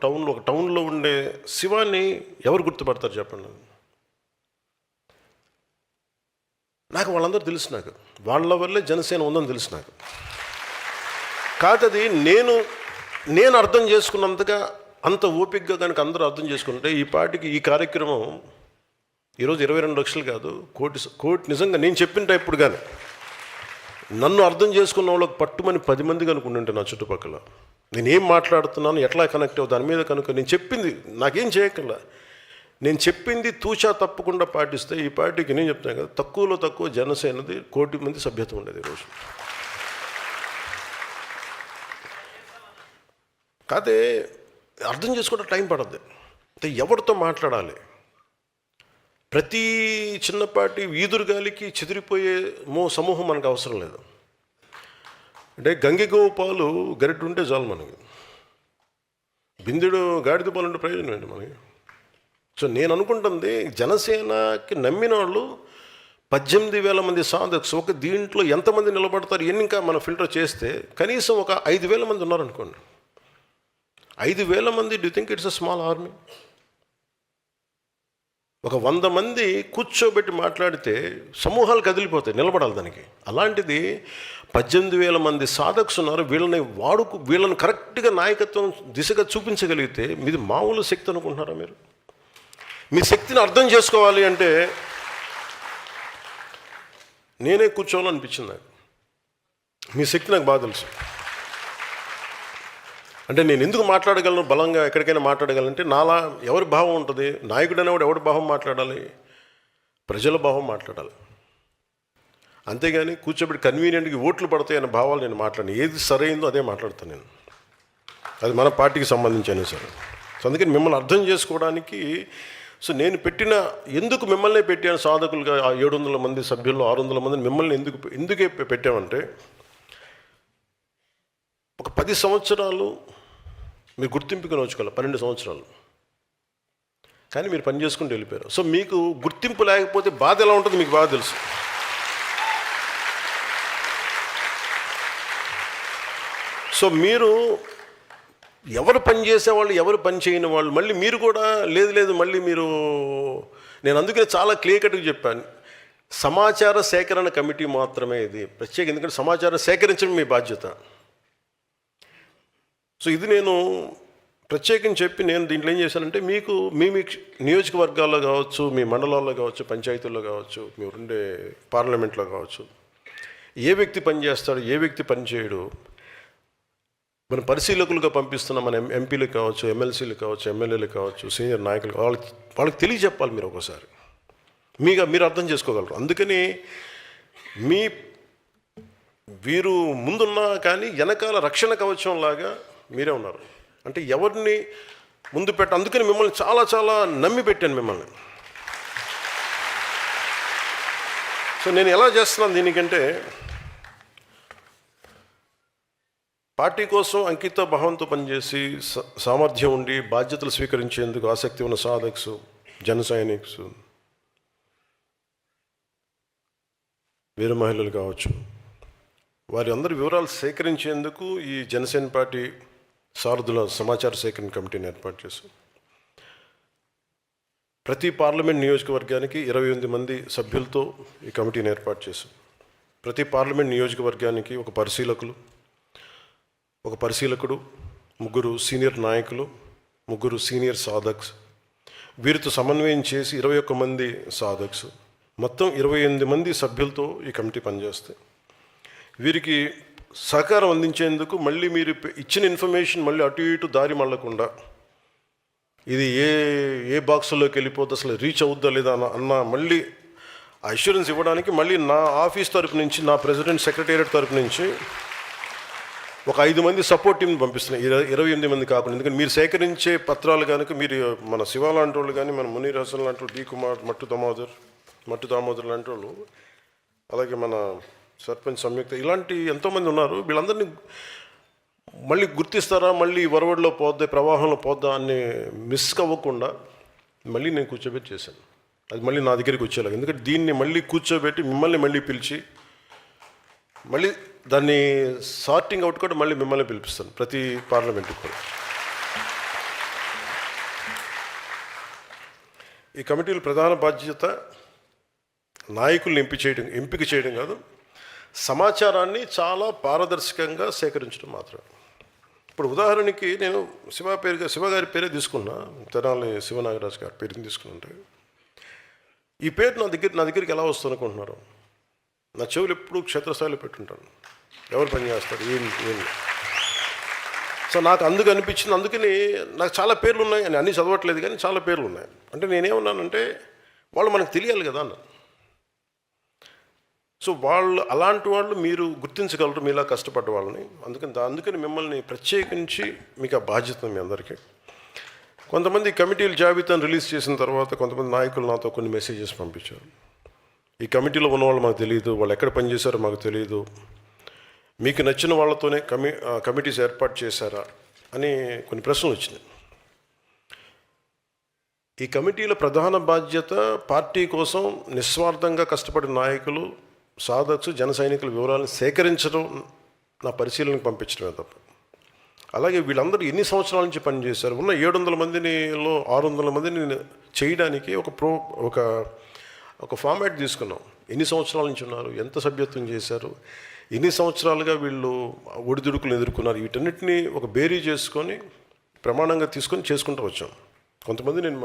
టౌన్లో ఉండే శివాన్ని ఎవరు గుర్తుపడతారు చెప్పండి? నాకు వాళ్ళందరూ తెలుసు. నాకు వాళ్ళ వల్లే జనసేన ఉందని తెలుసు. నాకు కాదది నేను అర్థం చేసుకున్నంతగా అంత ఓపికగా కనుక అందరూ అర్థం చేసుకుంటే ఈ పార్టీకి ఈ కార్యక్రమం ఈరోజు 22 లక్షలు కాదు, కోటి నిజంగా నేను చెప్పిన టైప్పుడు కానీ నన్ను అర్థం చేసుకున్న వాళ్ళకి పట్టుమని 10 మంది కనుకుంటుంటే నా చుట్టుపక్కల నేనేం మాట్లాడుతున్నాను, ఎట్లా కనెక్ట్ అవ్వ దాని మీద కనుక నేను చెప్పింది నాకేం చేయక్కర్లా, నేను చెప్పింది తూచా తప్పకుండా పాటిస్తే ఈ పార్టీకి నేను చెప్తాను కదా, తక్కువలో తక్కువ జనసేనది 1 కోటి మంది సభ్యత్వం ఉండేది ఈరోజు. కాదే అర్థం చేసుకోవడం టైం పడద్దు. అంటే ఎవరితో మాట్లాడాలి, ప్రతి చిన్నపాటి వీధురుగాలికి చెదిరిపోయే సమూహం మనకు అవసరం లేదు. అంటే గంగిగోవు పాలు గరిటె ఉంటే చాలు మనకి, బిందెడు గాడిద పాలు ఉంటే ప్రయోజనం ఏంటి మనకి? సో నేను అనుకుంటుంది జనసేనకి నమ్మిన వాళ్ళు 18,000 మంది సాధక్స్, ఒక దీంట్లో ఎంతమంది నిలబడతారు ఎన్ని ఇంకా మనం ఫిల్టర్ చేస్తే కనీసం ఒక 5,000 మంది ఉన్నారనుకోండి. 5,000 మంది, do think it's a small army? ఒక 100 మంది కూర్చోబెట్టి మాట్లాడితే సమూహాలు కదిలిపోతాయి, నిలబడాలి దానికి. అలాంటిది 18,000 మంది సాధక్స్ ఉన్నారు. వీళ్ళని కరెక్ట్గా నాయకత్వం దిశగా చూపించగలిగితే మీది మామూలు శక్తి అనుకుంటున్నారా మీరు? మీ శక్తిని అర్థం చేసుకోవాలి అంటే నేనే కూర్చోవాలనిపించింది నాకు. మీ శక్తి నాకు బాగా తెలుసు. అంటే నేను ఎందుకు మాట్లాడగలను, బలంగా ఎక్కడికైనా మాట్లాడగలంటే నాలా ఎవరి భావం ఉంటుంది? నాయకుడు అనేవాడు ఎవరి భావం మాట్లాడాలి? ప్రజల భావం మాట్లాడాలి. అంతేగాని కూర్చోబెట్టి కన్వీనియంట్గా ఓట్లు పడతాయి అనే భావాలు నేను మాట్లాడను. ఏది సరైందో అదే మాట్లాడతాను నేను. అది మన పార్టీకి సంబంధించిన సరే. సో అందుకని మిమ్మల్ని అర్థం చేసుకోవడానికి నేను ఎందుకు మిమ్మల్ని పెట్టాను సాధకులుగా, 700 మంది సభ్యుల్లో 600 మందిని మిమ్మల్ని ఎందుకే పెట్టామంటే, ఒక 10 సంవత్సరాలు మీరు గుర్తింపుకి నోచుకోవాలి, 12 సంవత్సరాలు కానీ మీరు పని చేసుకుంటూ వెళ్ళిపోయారు. సో మీకు గుర్తింపు లేకపోతే బాధ ఎలా ఉంటుందో మీకు బాగా తెలుసు. సో మీరు ఎవరు పని చేసేవాళ్ళు, ఎవరు పని చేయని వాళ్ళు, మళ్ళీ మీరు కూడా లేదు మళ్ళీ మీరు, నేను అందుకనే చాలా క్లియర్ కట్గా చెప్పాను, సమాచార సేకరణ కమిటీ మాత్రమే ఇది ప్రత్యేక. ఎందుకంటే సమాచారం సేకరించడం మీ బాధ్యత. సో ఇది నేను ప్రత్యేకించి చెప్పి నేను దీంట్లో ఏం చేశానంటే, మీకు మీ నియోజకవర్గాల్లో కావచ్చు, మీ మండలాల్లో కావచ్చు, పంచాయతీల్లో కావచ్చు, మీరు ఉండే పార్లమెంట్లో కావచ్చు, ఏ వ్యక్తి పని చేస్తాడు, ఏ వ్యక్తి పని చేయడు, మన పరిశీలకులుగా పంపిస్తున్న మన ఎంపీలు కావచ్చు, ఎమ్మెల్సీలు కావచ్చు, ఎమ్మెల్యేలు కావచ్చు, సీనియర్ నాయకులు వాళ్ళకి తెలియజెప్పాలి. మీరు ఒకసారి మీరు అర్థం చేసుకోగలరు. అందుకని వీరు ముందున్నా కానీ వెనకాల రక్షణ కవచం లాగా మీరే ఉన్నారు. అంటే ఎవరిని ముందు అందుకని మిమ్మల్ని చాలా చాలా నమ్మి పెట్టాను మిమ్మల్ని. సో నేను ఎలా చేస్తున్నాను దీనికంటే, పార్టీ కోసం అంకిత భావంతో పనిచేసి సామర్థ్యం ఉండి బాధ్యతలు స్వీకరించేందుకు ఆసక్తి ఉన్న సాధక్స్, జన సైనిక్స్, వీర మహిళలు కావచ్చు, వారి అందరి వివరాలు సేకరించేందుకు ఈ జనసేన పార్టీ సారథుల సమాచార సేకరణ కమిటీని ఏర్పాటు చేశాం. ప్రతి పార్లమెంట్ నియోజకవర్గానికి 28 మంది సభ్యులతో ఈ కమిటీని ఏర్పాటు చేశాం. ప్రతి పార్లమెంట్ నియోజకవర్గానికి ఒక పరిశీలకుడు, 3 సీనియర్ నాయకులు, 3 సీనియర్ సాధక్స్, వీరితో సమన్వయం చేసి 21 మంది సాధక్స్, మొత్తం 28 మంది సభ్యులతో ఈ కమిటీ పనిచేస్తాయి. వీరికి సహకారం అందించేందుకు మళ్ళీ మీరు ఇచ్చిన ఇన్ఫర్మేషన్ మళ్ళీ అటు ఇటు దారి మళ్ళకుండా ఇది ఏ బాక్సుల్లోకి వెళ్ళిపోతే అసలు రీచ్ అవుద్దా లేదా అన్న మళ్ళీ అష్యూరెన్స్ ఇవ్వడానికి మళ్ళీ నా ఆఫీస్ తరపు నుంచి, నా ప్రెసిడెంట్ సెక్రటేరియట్ తరపు నుంచి ఒక 5 మంది సపోర్ట్ టీంని పంపిస్తున్నాయి, 28 మంది కాకుండా. ఎందుకంటే మీరు సేకరించే పత్రాలు కనుక మీరు మన శివ లాంటి వాళ్ళు కానీ, మన మునీర్ హసన్ లాంటి వాళ్ళు, డి కుమార్, మట్టు దామోదర్ లాంటి వాళ్ళు, అలాగే మన సర్పంచ్ సంయుక్త, ఇలాంటి ఎంతోమంది ఉన్నారు. వీళ్ళందరినీ మళ్ళీ గుర్తిస్తారా, మళ్ళీ వరవడిలో పోద్దా, ప్రవాహంలో పోద్దా అని మిస్ అవ్వకుండా మళ్ళీ నేను కూర్చోబెట్టి చేశాను. అది మళ్ళీ నా దగ్గరికి వచ్చేలాగా. ఎందుకంటే దీన్ని మళ్ళీ కూర్చోబెట్టి మిమ్మల్ని మళ్ళీ పిలిచి మళ్ళీ దాన్ని సార్టింగ్ అవుట్ కూడా మళ్ళీ మిమ్మల్ని పిలిపిస్తాను ప్రతి పార్లమెంట్కి కూడా. ఈ కమిటీల ప్రధాన బాధ్యత నాయకుల్ని ఎంపిక చేయడం కాదు, సమాచారాన్ని చాలా పారదర్శకంగా సేకరించడం మాత్రమే. ఇప్పుడు ఉదాహరణకి నేను శివ గారి పేరే తీసుకున్నా, తెనాలి శివనాగరాజు గారి పేరుని తీసుకుని, ఈ పేరు నా దగ్గరికి ఎలా వస్తుంది అనుకుంటున్నారు? నా చెవులు ఎప్పుడు క్షేత్రస్థాయిలో పెట్టుంటాను, ఎవరు పనిచేస్తారు ఏంటి. సో నాకు అందుకు అనిపించింది, అందుకని నాకు చాలా పేర్లు ఉన్నాయి అని అన్నీ చదవట్లేదు కానీ చాలా పేర్లు ఉన్నాయి. అంటే నేనేమన్నానంటే వాళ్ళు మనకు తెలియాలి కదా అన్న. సో అలాంటి వాళ్ళు మీరు గుర్తించగలరు మీలా కష్టపడ్డ వాళ్ళని. అందుకని మిమ్మల్ని ప్రత్యేకించి మీకు ఆ బాధ్యత మీ అందరికీ. కొంతమంది కమిటీల జాబితాను రిలీజ్ చేసిన తర్వాత కొంతమంది నాయకులు నాతో కొన్ని మెసేజెస్ పంపించారు. ఈ కమిటీలో ఉన్న వాళ్ళు మాకు తెలియదు, వాళ్ళు ఎక్కడ పనిచేశారో మాకు తెలియదు, మీకు నచ్చిన వాళ్ళతోనే కమిటీస్ ఏర్పాటు చేశారా అని కొన్ని ప్రశ్నలు వచ్చినాయి. ఈ కమిటీల ప్రధాన బాధ్యత పార్టీ కోసం నిస్వార్థంగా కష్టపడిన నాయకులు, సాధక్స్, జన సైనికుల వివరాలను సేకరించడం, నా పరిశీలనకు పంపించడమే తప్ప. అలాగే వీళ్ళందరూ ఎన్ని సంవత్సరాల నుంచి పనిచేశారు, ఉన్న 700 మందిలో 600 మందిని చేయడానికి ఒక ఫార్మాట్ తీసుకున్నాం. ఎన్ని సంవత్సరాల నుంచి ఉన్నారు, ఎంత సభ్యత్వం చేశారు, ఎన్ని సంవత్సరాలుగా వీళ్ళు ఒడిదుడుకులు ఎదుర్కొన్నారు, వీటన్నిటిని ఒక బేరీ చేసుకొని ప్రమాణంగా తీసుకొని చేసుకుంటూ వచ్చాం. కొంతమంది నేను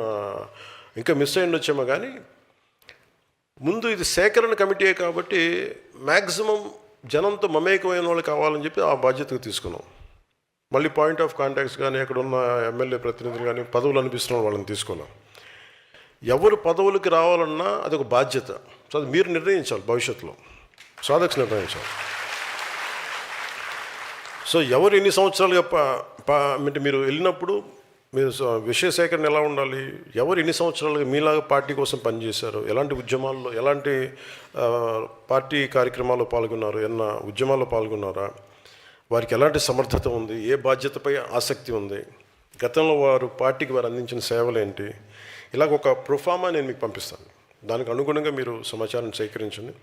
ఇంకా మిస్ అయ్యి వచ్చామో కానీ ముందు ఇది సేకరణ కమిటీ కాబట్టి మ్యాక్సిమం జనంతో మమేకమైన వాళ్ళు కావాలని చెప్పి ఆ బాధ్యతగా తీసుకున్నాం. మళ్ళీ పాయింట్ ఆఫ్ కాంటాక్ట్స్ కానీ అక్కడ ఉన్న ఎమ్మెల్యే ప్రతినిధులు కానీ పదవులు అనిపిస్తున్న వాళ్ళని తీసుకున్నాం. ఎవరు పదవులకి రావాలన్నా అది ఒక బాధ్యత. సో అది మీరు నిర్ణయించాలి, భవిష్యత్తులో సాధక్స్ నిర్ణయించాలి. సో ఎవరు ఎన్ని సంవత్సరాలుగా అంటే మీరు వెళ్ళినప్పుడు మీరు విషయ సేకరణ ఎలా ఉండాలి, ఎవరు ఎన్ని సంవత్సరాలుగా మీలాగా పార్టీ కోసం పనిచేశారు, ఎలాంటి ఉద్యమాల్లో, ఎలాంటి పార్టీ కార్యక్రమాల్లో పాల్గొన్నారు, ఏమన్నా ఉద్యమాల్లో పాల్గొన్నారా, వారికి ఎలాంటి సమర్థత ఉంది, ఏ బాధ్యతపై ఆసక్తి ఉంది, గతంలో పార్టీకి వారు అందించిన సేవలు ఏంటి, ఇలాగ ఒక ప్రొఫార్మా నేను మీకు పంపిస్తాను. దానికి అనుగుణంగా మీరు సమాచారం సేకరించండి.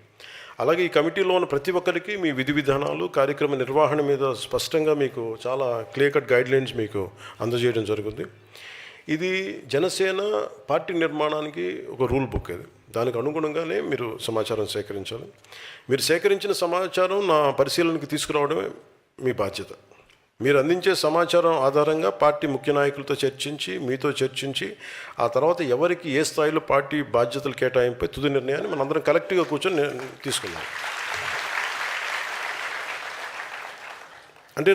అలాగే ఈ కమిటీలో ఉన్న ప్రతి ఒక్కరికి మీ విధి విధానాలు, కార్యక్రమ నిర్వహణ మీద స్పష్టంగా మీకు చాలా క్లియర్ కట్ గైడ్లైన్స్ మీకు అందజేయడం జరుగుతుంది. ఇది జనసేన పార్టీ నిర్మాణానికి ఒక రూల్ బుక్. ఇది దానికి అనుగుణంగానే మీరు సమాచారం సేకరించాలి. మీరు సేకరించిన సమాచారం నా పరిశీలనకి తీసుకురావడమే మీ బాధ్యత. మీరు అందించే సమాచారం ఆధారంగా పార్టీ ముఖ్య నాయకులతో చర్చించి, మీతో చర్చించి, ఆ తర్వాత ఎవరికి ఏ స్థాయిలో పార్టీ బాధ్యతలు కేటాయింపై తుది నిర్ణయాన్ని మనందరం కలెక్టివ్గా కూర్చొని తీసుకున్నాం. అంటే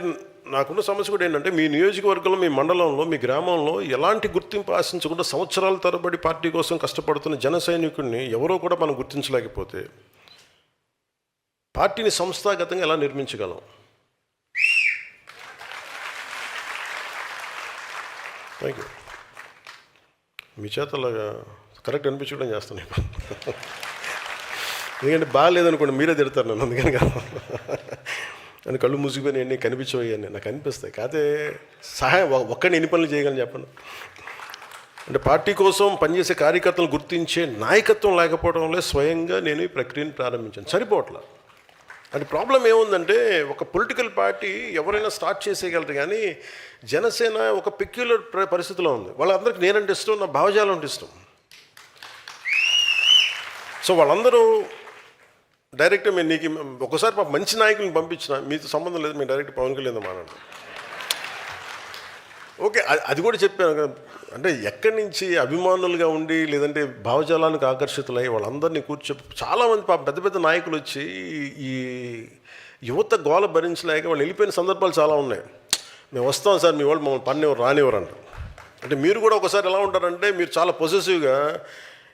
నాకున్న సమస్య కూడా ఏంటంటే మీ నియోజకవర్గంలో, మీ మండలంలో, మీ గ్రామంలో ఎలాంటి గుర్తింపు ఆశించకుండా సంవత్సరాల తరబడి పార్టీ కోసం కష్టపడుతున్న జన సైనికుడిని ఎవరో కూడా మనం గుర్తించలేకపోతే పార్టీని సంస్థాగతంగా ఎలా నిర్మించగలం? Thank you. మీ చేత అలాగా కరెక్ట్ అనిపించడం చేస్తాను. ఎందుకంటే బాగాలేదనుకోండి మీరే తిడతారు నన్ను, అందుకని కాదు. అని కళ్ళు మూసుకుపోయి అన్నీ కనిపించవయ్యాన్ని నాకు అనిపిస్తాయి. కాకపోతే సహాయం ఒక్కడిని ఎన్ని పనులు చేయగలని చెప్పండి. అంటే పార్టీ కోసం పనిచేసే కార్యకర్తలను గుర్తించే నాయకత్వం లేకపోవడంలో స్వయంగా నేను ఈ ప్రక్రియను ప్రారంభించాను. సరిపోవట్లా. అంటే ప్రాబ్లం ఏముందంటే ఒక పొలిటికల్ పార్టీ ఎవరైనా స్టార్ట్ చేసేయగలరు కానీ జనసేన ఒక పెక్యులర్ పరిస్థితిలో ఉంది. వాళ్ళందరికీ నేనంటే ఇష్టం, నా భావజాలం అంటే ఇష్టం. సో వాళ్ళందరూ డైరెక్ట్గా మీరు నీకు ఒకసారి మంచి నాయకులను పంపించిన మీతో సంబంధం లేదు, మీరు డైరెక్ట్ పవన్ కళ్యాణ్ మాట్లాడండి. ఓకే, అది కూడా చెప్పాను కదా. అంటే ఎక్కడి నుంచి అభిమానులుగా ఉండి లేదంటే భావజాలానికి ఆకర్షితులై వాళ్ళందరినీ చాలామంది పెద్ద పెద్ద నాయకులు వచ్చి ఈ యువత గోల భరించలేక వాళ్ళు వెళ్ళిపోయిన సందర్భాలు చాలా ఉన్నాయి. మేము వస్తాం సార్, మీ వాళ్ళు మమ్మల్ని పనివ్వరు రానివ్వరంట. అంటే మీరు కూడా ఒకసారి ఎలా ఉంటారంటే మీరు చాలా పొసెసివ్గా.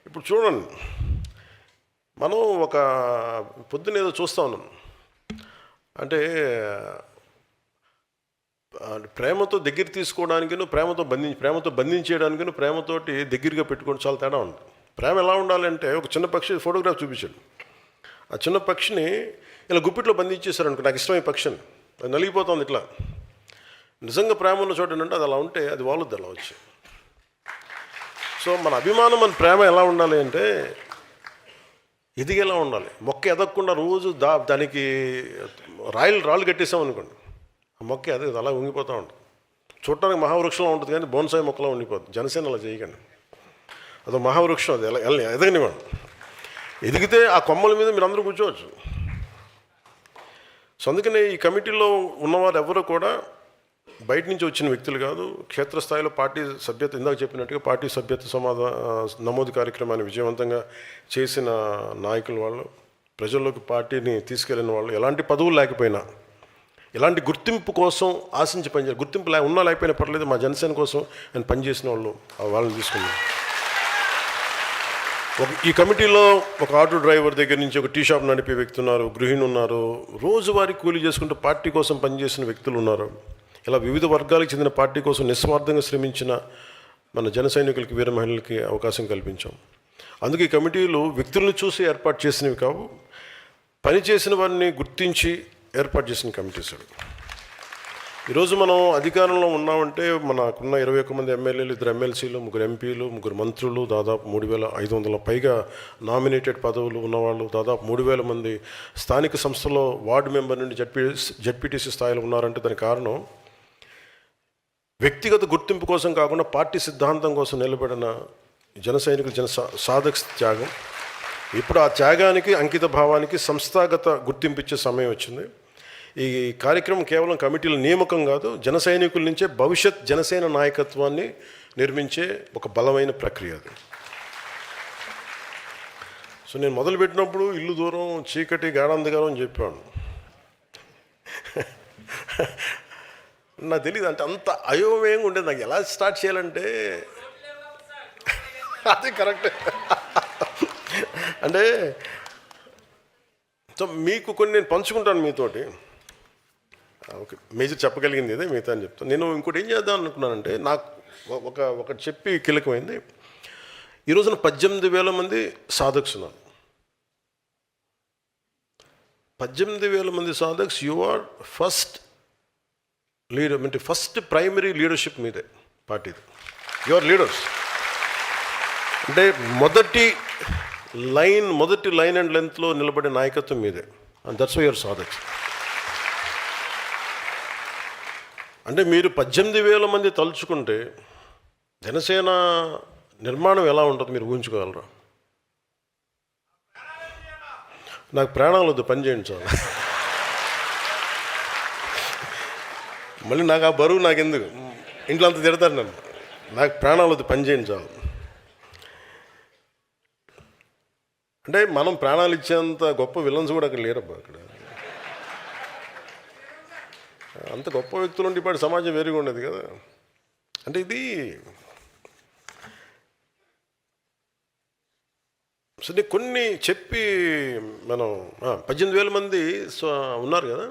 ఇప్పుడు చూడండి, మనం ఒక పొద్దున ఏదో చూస్తూ ఉన్నాం, అంటే ప్రేమతో దగ్గర తీసుకోవడానికిను ప్రేమతో బంధించేయడానికిను ప్రేమతోటి దగ్గరగా పెట్టుకోవడం చాలా తేడా ఉంది. ప్రేమ ఎలా ఉండాలంటే ఒక చిన్న పక్షి ఫోటోగ్రాఫ్ చూపించాడు. ఆ చిన్న పక్షిని ఇలా గుప్పిట్లో బంధించేశారు అనుకో, నాకు ఇష్టమైన పక్షిని, అది నలిగిపోతుంది ఇట్లా. నిజంగా ప్రేమ ఉన్న చోట ఏంటంటే అది అలా ఉంటే అది వాలుద్ది అలా వచ్చి. సో మన అభిమానం, మన ప్రేమ ఎలా ఉండాలి అంటే ఎదిగేలా ఉండాలి. మొక్క ఎదగకుండా రోజు దానికి రాళ్ళు కట్టేసాం అనుకోండి, ఆ మొక్క అదే అలా ఉంగిపోతూ ఉంటుంది. చూడటానికి మహావృక్షంలో ఉంటుంది కానీ బోన్సాయి మొక్కలా ఉండిపోతుంది. జనసేన అలా చేయకండి, అదో మహావృక్షం, అది ఎలా ఎదగనివ్వండి. ఎదిగితే ఆ కొమ్మల మీద మీరు అందరూ కూర్చోవచ్చు. సో అందుకనే ఈ కమిటీలో ఉన్నవారు ఎవరు కూడా బయట నుంచి వచ్చిన వ్యక్తులు కాదు. క్షేత్రస్థాయిలో పార్టీ సభ్యత, ఇందాక చెప్పినట్టుగా పార్టీ సభ్యత నమోదు కార్యక్రమాన్ని విజయవంతంగా చేసిన నాయకులు వాళ్ళు, ప్రజల్లోకి పార్టీని తీసుకెళ్ళిన వాళ్ళు, ఎలాంటి పదవులు లేకపోయినా, ఎలాంటి గుర్తింపు కోసం ఆశించి పనిచేయాలి, గుర్తింపు ఉన్నా లేకపోయినా పర్లేదు, మా జనసేన కోసం ఆయన పనిచేసిన వాళ్ళు వాళ్ళని తీసుకున్నారు. ఈ కమిటీలో ఒక ఆటో డ్రైవర్ దగ్గర నుంచి ఒక టీ షాప్ నడిపే వ్యక్తి ఉన్నారు, గృహిణి ఉన్నారు, రోజువారీ కూలీ చేసుకుంటూ పార్టీ కోసం పనిచేసిన వ్యక్తులు ఉన్నారు. ఇలా వివిధ వర్గాలకు చెందిన పార్టీ కోసం నిస్వార్థంగా శ్రమించిన మన జన సైనికులకి, వీర మహిళలకి అవకాశం కల్పించాం. అందుకే ఈ కమిటీలు వ్యక్తులను చూసి ఏర్పాటు చేసినవి కావు, పనిచేసిన వారిని గుర్తించి ఏర్పాటు చేసిన కమిటీస్. ఈరోజు మనం అధికారంలో ఉన్నామంటే మనకున్న 21 మంది ఎమ్మెల్యేలు, 2 ఎమ్మెల్సీలు, 3 ఎంపీలు, 3 మంత్రులు, దాదాపు 3500 పైగా నామినేటెడ్ పదవులు ఉన్నవాళ్ళు, దాదాపు 3000 మంది స్థానిక సంస్థలో వార్డు మెంబర్ నుండి జడ్పీటీసీ స్థాయిలో ఉన్నారంటే దానికి కారణం వ్యక్తిగత గుర్తింపు కోసం కాకుండా పార్టీ సిద్ధాంతం కోసం నిలబడిన జన సైనికులు, సాధక త్యాగం. ఇప్పుడు ఆ త్యాగానికి, అంకిత భావానికి సంస్థాగత గుర్తింపు ఇచ్చే సమయం వచ్చింది. ఈ కార్యక్రమం కేవలం కమిటీల నియామకం కాదు, జన సైనికుల నుంచే భవిష్యత్ జనసేన నాయకత్వాన్ని నిర్మించే ఒక బలమైన ప్రక్రియ అది. సో నేను మొదలుపెట్టినప్పుడు ఇల్లు దూరం, చీకటి, గాఢాంధకారం అని చెప్పాను. నాకు తెలియదు, అంటే అంత అయోమయంగా ఉండేది. నాకు ఎలా స్టార్ట్ చేయాలంటే అది కరెక్ట్. అంటే సో మీకు కొన్ని నేను పంచుకుంటాను మీతోటి. ఓకే, మేజర్ చెప్పగలిగింది ఇదే, మిగతా అని చెప్తాను. నేను ఇంకోటి ఏం చేద్దాం అనుకున్నానంటే, నాకు ఒకటి చెప్పి కీలకమైంది. ఈ రోజున 18,000 మంది సాధక్స్ ఉన్నారు. 18,000 మంది సాధక్స్. యు ఆర్ ఫస్ట్ లీడర్, అంటే ఫస్ట్ ప్రైమరీ లీడర్షిప్ మీదే పార్టీది. You are leaders. అంటే మొదటి లైన్ అండ్ లెంత్లో నిలబడే నాయకత్వం మీదే. అండ్ దట్స్ వై యువర్ సాధక్స్. అంటే మీరు 18,000 మంది తలుచుకుంటే జనసేన నిర్మాణం ఎలా ఉంటుంది మీరు ఊహించుకోగలరా? నాకు ప్రాణాలు వద్దు, పని చేయండి చాలు. మళ్ళీ నాకు ఆ బరువు నాకు ఎందుకు, ఇంట్లో అంత తిడతారు నన్ను. నాకు ప్రాణాలు వద్దు, పని చేయండి చాలు. అంటే మనం ప్రాణాలు ఇచ్చేంత గొప్ప విలన్స్ కూడా అక్కడ లేరబ్బా. అక్కడ అంత గొప్ప వ్యక్తులు ఉంటే ఇప్పటి సమాజం వేరుగా ఉండేది కదా. అంటే ఇది సో కొన్ని చెప్పి మనం 18,000 మంది ఉన్నారు కదా.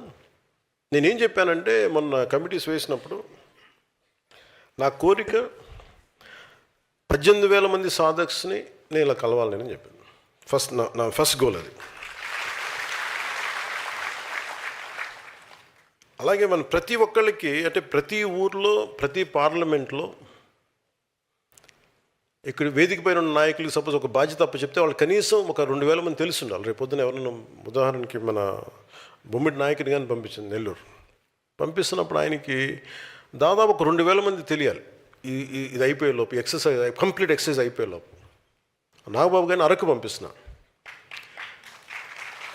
నేనేం చెప్పానంటే, మొన్న కమిటీస్ వేసినప్పుడు నా కోరిక 18,000 మంది సాధక్స్ని నేను ఇలా కలవాలని చెప్పాను. నా ఫస్ట్ గోల్ అది. అలాగే మనం ప్రతి ఒక్కళ్ళకి, అంటే ప్రతి ఊర్లో, ప్రతి పార్లమెంట్లో, ఇక్కడ వేదిక పైన ఉన్న నాయకులకి సపోజ్ ఒక బాధ్యత అప్ప చెప్తే వాళ్ళు కనీసం ఒక 2,000 మంది తెలిసి ఉండాలి. రేపు పొద్దున ఎవరైనా, ఉదాహరణకి మన బొమ్మిడి నాయకుని కానీ పంపించింది నెల్లూరు, పంపిస్తున్నప్పుడు ఆయనకి దాదాపు ఒక 2,000 మంది తెలియాలి. ఇది అయిపోయే లోపు, కంప్లీట్ ఎక్సర్సైజ్ అయిపోయే లోపు. నాగబాబు గారిని అరకు పంపిస్తున్నా,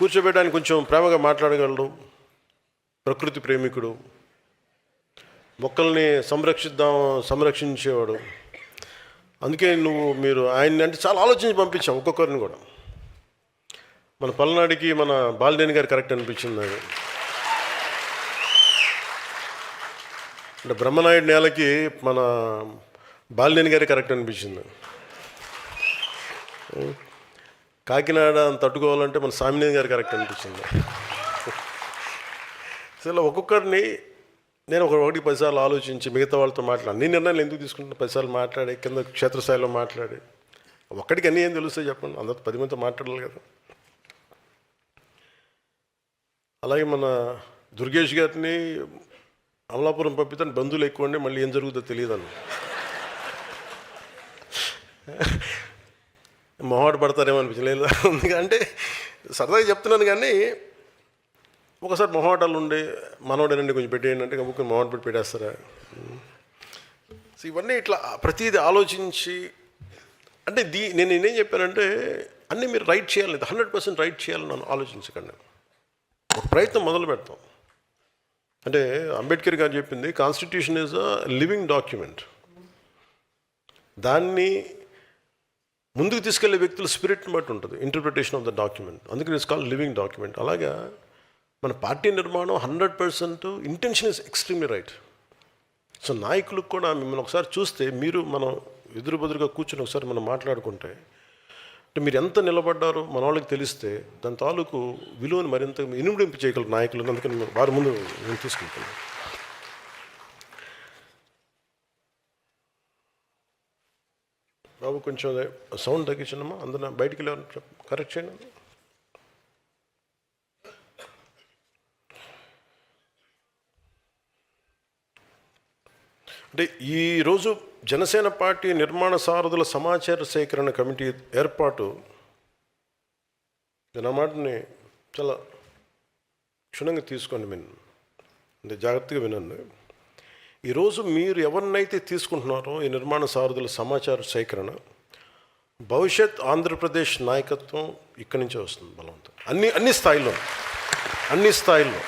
కూర్చోబెట్టడానికి కొంచెం ప్రేమగా మాట్లాడగలడు, ప్రకృతి ప్రేమికుడు, మొక్కల్ని సంరక్షించేవాడు. అందుకే మీరు ఆయన్ని అంటే చాలా ఆలోచించి పంపించాం ఒక్కొక్కరిని కూడా. మన పల్నాడికి మన బాలినేని గారు కరెక్ట్ అనిపించింది నాకు. అంటే బ్రహ్మనాయుడు నేలకి మన బాలినేని గారి కరెక్ట్ అనిపించింది. కాకినాడ తట్టుకోవాలంటే మన సామినేని గారు కరెక్ట్ అనిపించింది. అసలు ఒక్కొక్కరిని నేను ఒకటి 10 సార్లు ఆలోచించి మిగతా వాళ్ళతో మాట్లాడి నీ నిర్ణయాలు ఎందుకు తీసుకుంటున్నా 10 సార్లు మాట్లాడి కింద క్షేత్రస్థాయిలో మాట్లాడి ఒక్కడికి అన్నీ ఏం తెలుస్తాయి చెప్పండి, అందరితో 10 మందితో మాట్లాడాలి కదా. అలాగే మన దుర్గేష్ గారిని అమలాపురం పంపితే బంధువులు ఎక్కువ ఉండి మళ్ళీ ఏం జరుగుతుందో తెలియదని మొహాట పడతారేమో అనిపించలేదు. అంటే సరదాగా చెప్తున్నాను, కానీ ఒకసారి మొహాటాలు ఉండే మనోడేనండి కొంచెం పెట్టేయండి అంటే కబుక్కుని మొహాట పెట్టి పెట్టేస్తారా. సో ఇవన్నీ ఇట్లా ప్రతిదీ ఆలోచించి అంటే నేను నేనేం చెప్పానంటే అన్నీ మీరు రైట్ చేయాలి, 100% రైట్ చేయాలని నన్ను ఆలోచించకండి. ఒక ప్రయత్నం మొదలు పెడతాం. అంటే అంబేద్కర్ గారు చెప్పింది constitution is a living document. దాన్ని ముందుకు తీసుకెళ్లే వ్యక్తుల స్పిరిట్ని బట్టి ఉంటుంది ఇంటర్ప్రిటేషన్ ఆఫ్ ద డాక్యుమెంట్. అందుకని ఇట్స్ కాల్డ్ లివింగ్ డాక్యుమెంట్. అలాగా మన పార్టీ నిర్మాణం 100% intention is extremely right. So నాయకులకు కూడా మిమ్మల్ని ఒకసారి చూస్తే మీరు మనం ఎదురుబెదురుగా కూర్చొని ఒకసారి మనం మాట్లాడుకుంటే అంటే మీరు ఎంత నిలబడ్డారో మన వాళ్ళకి తెలిస్తే దాని తాలూకు విలువను మరింత ఇనుమడింపు చేయగలరు నాయకులు. అందుకని వారి ముందు నేను తీసుకుంటాను. బాబు కొంచెం సౌండ్ తగ్గించండమ్మా, అందరూ బయటికి వెళ్ళి కరెక్ట్ చేయండి. అంటే ఈరోజు జనసేన పార్టీ నిర్మాణ సారథుల సమాచార సేకరణ కమిటీ ఏర్పాటు, నా మాటని చాలా క్షుణ్ణంగా తీసుకోండి, అంటే జాగ్రత్తగా వినండి. ఈరోజు మీరు ఎవరినైతే తీసుకుంటున్నారో ఈ నిర్మాణ సారథుల సమాచార సేకరణ, భవిష్యత్ ఆంధ్రప్రదేశ్ నాయకత్వం ఇక్కడి నుంచే వస్తుంది బలవంతం. అన్ని స్థాయిల్లో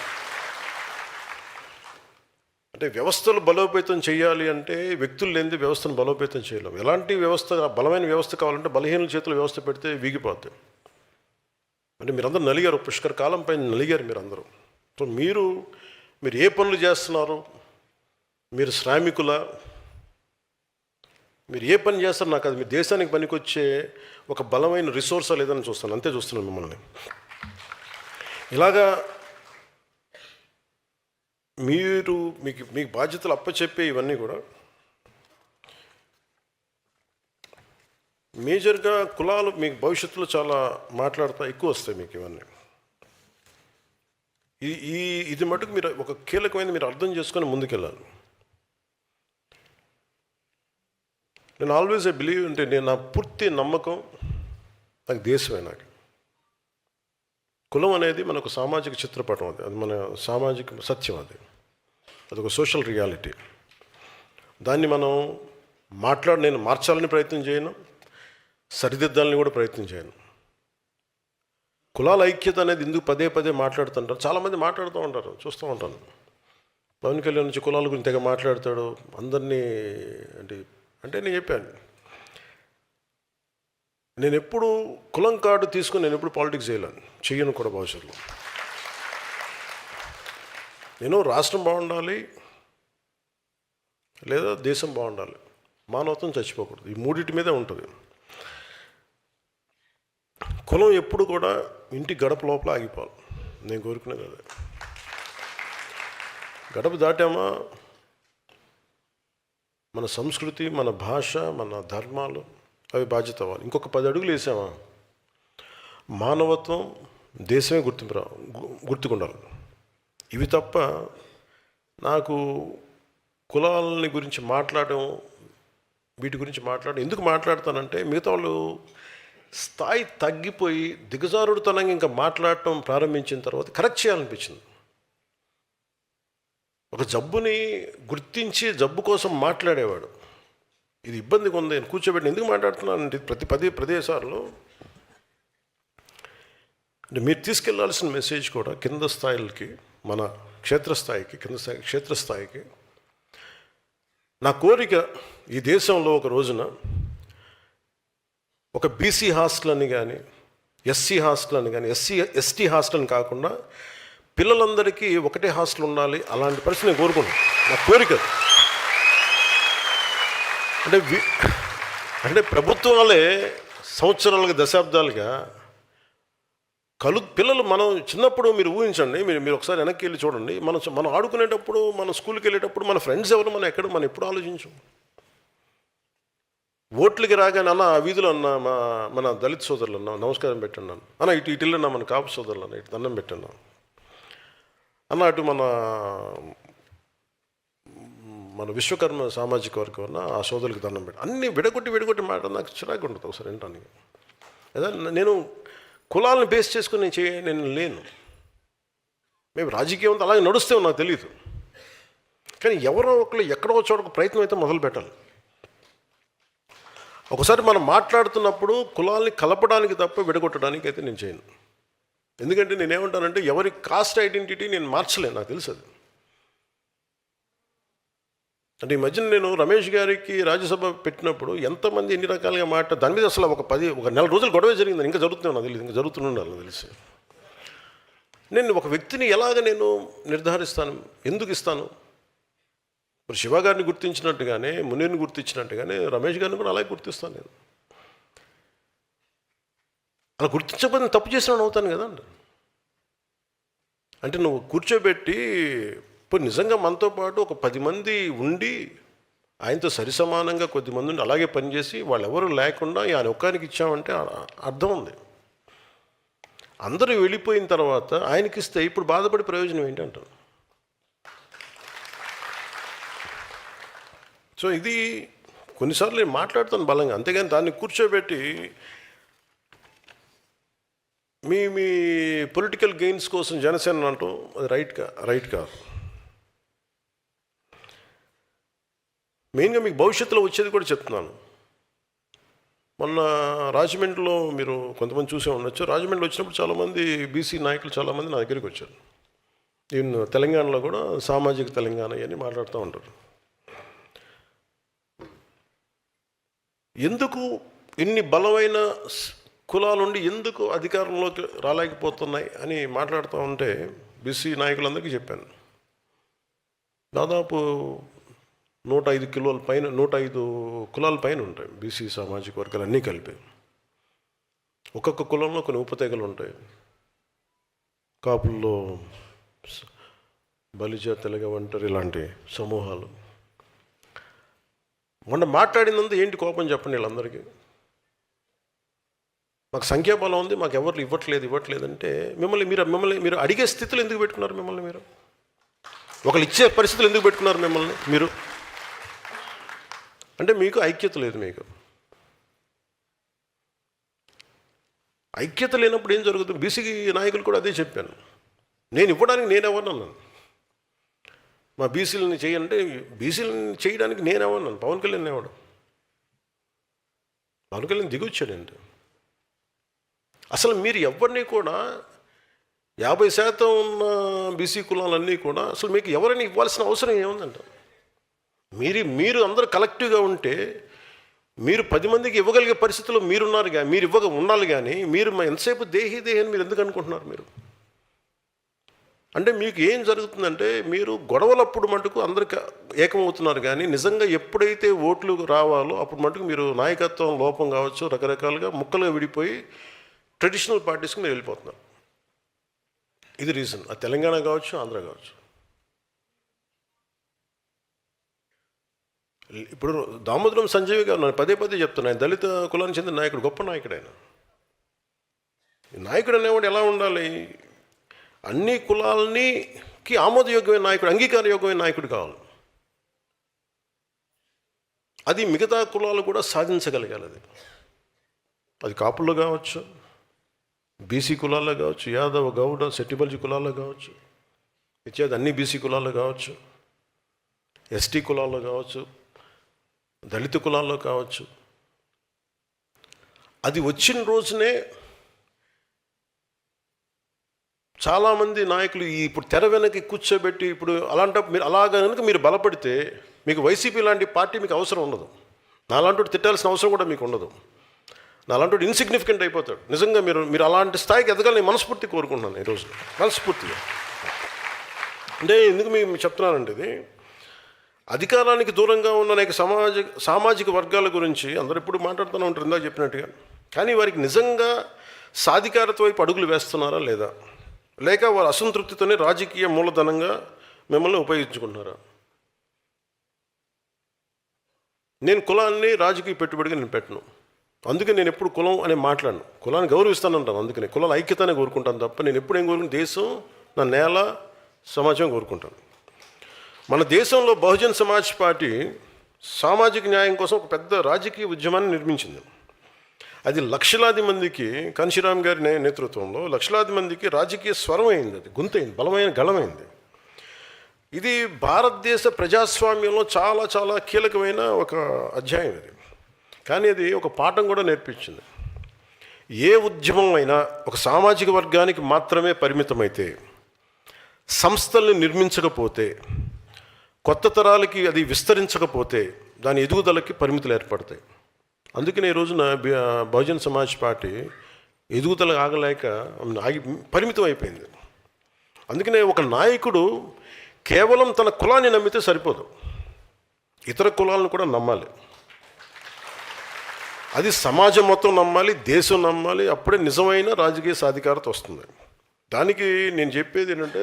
అంటే వ్యవస్థలు బలోపేతం చేయాలి అంటే వ్యక్తులు లేనిది వ్యవస్థను బలోపేతం చేయలేము. ఎలాంటి వ్యవస్థ, బలమైన వ్యవస్థ కావాలంటే బలహీన చేతుల వ్యవస్థ పెడితే వీగిపోద్ది. అంటే మీరందరూ నలిగారు, పుష్కర కాలం పైన నలిగారు మీరందరూ. సో మీరు ఏ పనులు చేస్తున్నారు, మీరు శ్రామికుల, మీరు ఏ పని చేస్తారు నాకు అది మీ దేశానికి పనికొచ్చే ఒక బలమైన రిసోర్సా లేదని చూస్తాను, అంతే చూస్తున్నాను మిమ్మల్ని. ఇలాగా మీరు మీకు బాధ్యతలు అప్పచెప్పే ఇవన్నీ కూడా మేజర్గా కులాలు మీకు భవిష్యత్తులో చాలా ఎక్కువ వస్తాయి మీకు ఇవన్నీ. ఇది మటుకు మీరు ఒక కీలకమైనది మీరు అర్థం చేసుకొని ముందుకెళ్ళాలి. నేను ఆల్వేస్ ఐ బిలీవ్ అంటే నా పూర్తి నమ్మకం నాకు దేశమే. నాకు కులం అనేది మనకు సామాజిక చిత్రపటం, అది మన సామాజిక సత్యం, అదొక సోషల్ రియాలిటీ. దాన్ని మనం నేను మార్చాలని ప్రయత్నం చేయను, సరిదిద్దాలని కూడా ప్రయత్నం చేయను. కులాల ఐక్యత అనేది ఎందుకు పదే మాట్లాడుతుంటారు, చాలామంది మాట్లాడుతూ ఉంటారు, చూస్తూ ఉంటాను. పవన్ కళ్యాణ్ నుంచి కులాల గురించి తెగ మాట్లాడతాడు అందరినీ. అంటే నేను చెప్పాను, నేను ఎప్పుడు కులం కార్డు తీసుకుని నేను ఎప్పుడు పాలిటిక్స్ చేయను కూడా భవిష్యత్తులో. నేను రాష్ట్రం బాగుండాలి లేదా దేశం బాగుండాలి, మానవత్వం చచ్చిపోకూడదు, ఈ మూడింటి మీదే ఉంటుంది. కులం ఎప్పుడు కూడా ఇంటి గడప లోపల ఆగిపోవాలి, నేను కోరుకునేది అదే. గడప దాటామా మన సంస్కృతి, మన భాష, మన ధర్మాలు అవి బాధ్యత అవ్వాలి. ఇంకొక 10 అడుగులు వేసామా మానవత్వం, దేశమే గుర్తుకుండాలి. ఇవి తప్ప నాకు కులాలని గురించి వీటి గురించి ఎందుకు మాట్లాడతానంటే మిగతా వాళ్ళు స్థాయి తగ్గిపోయి దిగజారుడుతనంగా ఇంకా మాట్లాడటం ప్రారంభించిన తర్వాత కరెక్ట్ చేయాలనిపించింది. ఒక జబ్బుని గుర్తించి జబ్బు కోసం మాట్లాడేవాడు, ఇది ఇబ్బందిగా ఉంది నేను కూర్చోబెట్టి ఎందుకు మాట్లాడుతున్నానంటే ప్రదేశాల్లో అంటే మీరు తీసుకెళ్లాల్సిన మెసేజ్ కూడా కింద స్థాయిలకి, మన క్షేత్రస్థాయికి, క్షేత్రస్థాయికి. నా కోరిక ఈ దేశంలో ఒక రోజున ఒక బీసీ హాస్టల్ అని కానీ, ఎస్సీ హాస్టల్ అని కానీ, ఎస్టీ హాస్టల్ అని కాకుండా పిల్లలందరికీ ఒకటే హాస్టల్ ఉండాలి. అలాంటి పరిస్థితి నేను కోరుకున్నాను. నా కోరిక. అంటే ప్రభుత్వాలే సంవత్సరాలుగా, దశాబ్దాలుగా పిల్లలు, మనం చిన్నప్పుడు మీరు ఊహించండి, మీరు ఒకసారి వెనక్కి వెళ్ళి చూడండి. మనం ఆడుకునేటప్పుడు, మన స్కూల్కి వెళ్ళేటప్పుడు మన ఫ్రెండ్స్ ఎవరు, మనం ఎప్పుడు ఆలోచించాం? ఓట్లకి రాగానే అన్న ఆ వీధిలో అన్న మన దళిత సోదరులు అన్న నమస్కారం పెట్టన్నాను అన్న, ఇటు వెళ్ళన్నా మన కాపు సోదరులు అన్న ఇటు దండం పెట్టన్నాను అన్న, అటు మన విశ్వకర్మ సామాజిక వర్గం అన్న ఆ సోదరులకు దండం పెట్టి, అన్నీ విడగొట్టి మాట నాకు చిరాకు ఉంటుంది ఒకసారి వినటానికి. అదే నేను కులాలను బేస్ చేసుకుని నేను లేను. మేము రాజకీయం అలాగే నడుస్తే నాకు తెలియదు. కానీ ఎవరో ఒకళ్ళు ఎక్కడో చోట ప్రయత్నం అయితే మొదలు పెట్టాలి. ఒకసారి మనం మాట్లాడుతున్నప్పుడు కులాల్ని కలపడానికి తప్ప విడగొట్టడానికి అయితే నేను చేయను. ఎందుకంటే నేనేమంటానంటే ఎవరి కాస్ట్ ఐడెంటిటీ నేను మార్చలేను, నాకు తెలుసు అది. అంటే ఈ మధ్యన నేను రమేష్ గారికి రాజ్యసభ పెట్టినప్పుడు ఎంతమంది ఎన్ని రకాలుగా దాని మీద అసలు ఒక నెల రోజులు గొడవ జరిగిందని, ఇంకా జరుగుతున్నాను నాకు తెలియదు, ఇంకా జరుగుతుండాలి నాకు తెలిసి. నేను ఒక వ్యక్తిని ఎలాగ నేను నిర్ధారిస్తాను, ఎందుకు ఇస్తాను? ఇప్పుడు శివ గారిని గుర్తించినట్టుగానే, మునీర్ని గుర్తించినట్టుగానే రమేష్ గారిని కూడా అలాగే గుర్తిస్తాను నేను. అలా గుర్తించకపోతే తప్పు చేసినాను అవుతాను కదండి. అంటే నువ్వు కూర్చోబెట్టి ఇప్పుడు నిజంగా మనతో పాటు ఒక 10 మంది ఉండి ఆయనతో సరిసమానంగా కొద్దిమంది ఉండి అలాగే పనిచేసి వాళ్ళెవరూ లేకుండా ఆయన ఒక్కరికి ఇచ్చామంటే అర్థం ఉంది. అందరూ వెళ్ళిపోయిన తర్వాత ఆయనకి ఇస్తే ఇప్పుడు బాధపడి ప్రయోజనం ఏంటి అంటారు. సో ఇది కొన్నిసార్లు నేను మాట్లాడుతాను బలంగా, అంతేగాని దాన్ని కూర్చోబెట్టి మీ పొలిటికల్ గెయిన్స్ కోసం జనసేన అంటాం, అది రైట్ కాదు. మెయిన్గా మీకు భవిష్యత్తులో వచ్చేది కూడా చెప్తున్నాను. మొన్న రాజమండ్రిలో మీరు కొంతమంది చూసే ఉండొచ్చు. రాజమండ్రి వచ్చినప్పుడు చాలామంది బీసీ నాయకులు చాలామంది నా దగ్గరికి వచ్చారు. ఈవెన్ తెలంగాణలో కూడా సామాజిక తెలంగాణ అని మాట్లాడుతూ ఉంటారు. ఎందుకు ఇన్ని బలమైన కులాలుండి ఎందుకు అధికారంలోకి రాలేకపోతున్నాయి అని మాట్లాడుతూ ఉంటే బీసీ నాయకులందరికీ చెప్పాను. దాదాపు 105 కిలోల పైన 105 కులాల పైన ఉంటాయి బీసీ సామాజిక వర్గాలు అన్నీ కలిపి. ఒక్కొక్క కులంలో కొన్ని ఉపతెగలు ఉంటాయి. కాపుల్లో బలిజ, తెలగ, ఒంటరి ఇలాంటి సమూహాలు. మొన్న మాట్లాడినందు ఏంటి కోపం చెప్పండి వీళ్ళందరికీ. మాకు సంఖ్యాబలం ఉంది, మాకు ఎవరు ఇవ్వట్లేదంటే మిమ్మల్ని మీరు అడిగే స్థితిలో ఎందుకు పెట్టుకున్నారు? మిమ్మల్ని మీరు ఒకళ్ళు ఇచ్చే పరిస్థితులు ఎందుకు పెట్టుకున్నారు మిమ్మల్ని మీరు? అంటే మీకు ఐక్యత లేదు. మీకు ఐక్యత లేనప్పుడు ఏం జరుగుతుంది? బీసీ నాయకులు కూడా అదే చెప్పాను. నేను ఇవ్వడానికి నేనెవరన్నాను? మా బీసీలని చేయంటే బీసీలని చేయడానికి నేనెవరన్నాను? పవన్ కళ్యాణ్ ఎవడు? పవన్ కళ్యాణ్ దిగొచ్చాడండి. అసలు మీరు ఎవరిని కూడా 50% ఉన్న బీసీ కులాలన్నీ కూడా అసలు మీకు ఎవరైనా ఇవ్వాల్సిన అవసరం ఏముందంట? మీరు అందరూ కలెక్టివ్గా ఉంటే మీరు 10 మందికి ఇవ్వగలిగే పరిస్థితుల్లో మీరున్నారు. మీరు ఉండాలి. కానీ మీరు ఎంతసేపు దేహి అని మీరు ఎందుకు అనుకుంటున్నారు? మీరు అంటే మీకు ఏం జరుగుతుందంటే మీరు గొడవలప్పుడు మటుకు అందరికి ఏకమవుతున్నారు. కానీ నిజంగా ఎప్పుడైతే ఓట్లు రావాలో అప్పుడు మటుకు మీరు నాయకత్వం లోపం కావచ్చు, రకరకాలుగా ముక్కలుగా విడిపోయి ట్రెడిషనల్ పార్టీస్కి మీరు వెళ్ళిపోతున్నారు. ఇది రీజన్. అది తెలంగాణ కావచ్చు, ఆంధ్ర కావచ్చు. ఇప్పుడు దామోదరం సంజయ్ గారు నేను పదే చెప్తున్నాను, ఆయన దళిత కులానికి చెందిన నాయకుడు, గొప్ప నాయకుడు. ఆయన నాయకుడు అనేవాడు ఎలా ఉండాలి? అన్ని కులాలకి ఆమోదయోగ్యమైన నాయకుడు, అంగీకారయోగ్యమైన నాయకుడు కావాలి. అది మిగతా కులాలు కూడా సాధించగలగాలి. అది కాపుల్లో కావచ్చు, బీసీ కులాల్లో కావచ్చు, యాదవ, గౌడ, సెట్టిబల్జీ కులాల్లో కావచ్చు, ఇచ్చేది అన్ని బీసీ కులాల్లో కావచ్చు, ఎస్టీ కులాల్లో కావచ్చు, దళిత కులాల్లో కావచ్చు. అది వచ్చిన రోజునే చాలామంది నాయకులు ఇప్పుడు తెర వెనక్కి కూర్చోబెట్టి ఇప్పుడు అలాంటప్పుడు మీరు అలాగ కనుక మీరు బలపడితే మీకు వైసీపీ లాంటి పార్టీ మీకు అవసరం ఉండదు. నాలాంటి తిట్టాల్సిన అవసరం కూడా మీకు ఉండదు. నాలాంటి ఇన్సిగ్నిఫికెంట్ అయిపోతాడు. నిజంగా మీరు అలాంటి స్థాయికి ఎదగాలని మనస్ఫూర్తి కోరుకుంటున్నాను ఈరోజు, మనస్ఫూర్తిగా. అంటే ఎందుకు మేము చెప్తున్నానంటే, ఇది అధికారానికి దూరంగా ఉన్న అనేక సామాజిక వర్గాల గురించి అందరూ ఎప్పుడు మాట్లాడుతూనే ఉంటారు ఇందాక చెప్పినట్టుగా. కానీ వారికి నిజంగా సాధికారత వైపు అడుగులు వేస్తున్నారా లేదా, లేక వారు అసంతృప్తితోనే రాజకీయ మూలధనంగా మిమ్మల్ని ఉపయోగించుకుంటున్నారా? నేను కులాన్ని రాజకీయ పెట్టుబడిగా నేను పెట్టను. అందుకే నేను ఎప్పుడు కులం అని మాట్లాడను. కులాన్ని గౌరవిస్తానంటాను. అందుకని కులాల ఐక్యతనే కోరుకుంటాను తప్ప నేను ఎప్పుడు ఏం కోరుకుంటాను, దేశం, నా నేల, సమాజం కోరుకుంటాను. మన దేశంలో బహుజన్ సమాజ్ పార్టీ సామాజిక న్యాయం కోసం ఒక పెద్ద రాజకీయ ఉద్యమాన్ని నిర్మించింది. అది లక్షలాది మందికి, కాన్షీరామ్ గారి నేతృత్వంలో లక్షలాది మందికి రాజకీయ స్వరం అయింది. అది గొంతైంది, బలమైన గళమైంది. ఇది భారతదేశ ప్రజాస్వామ్యంలో చాలా చాలా కీలకమైన ఒక అధ్యాయం ఇది. కానీ అది ఒక పాఠం కూడా నేర్పించింది. ఏ ఉద్యమం అయినా ఒక సామాజిక వర్గానికి మాత్రమే పరిమితమైతే, సంస్థల్ని నిర్మించకపోతే, కొత్త తరాలకి అది విస్తరించకపోతే దాని ఎదుగుదలకి పరిమితులు ఏర్పడతాయి. అందుకనే ఈ రోజున బహుజన్ సమాజ్ పార్టీ ఎదుగుదల ఆగలేక పరిమితం అయిపోయింది. అందుకనే ఒక నాయకుడు కేవలం తన కులాన్ని నమ్మితే సరిపోదు, ఇతర కులాలను కూడా నమ్మాలి. అది సమాజం మొత్తం నమ్మాలి, దేశం నమ్మాలి. అప్పుడే నిజమైన రాజకీయ సాధికారత వస్తుంది. దానికి నేను చెప్పేది ఏంటంటే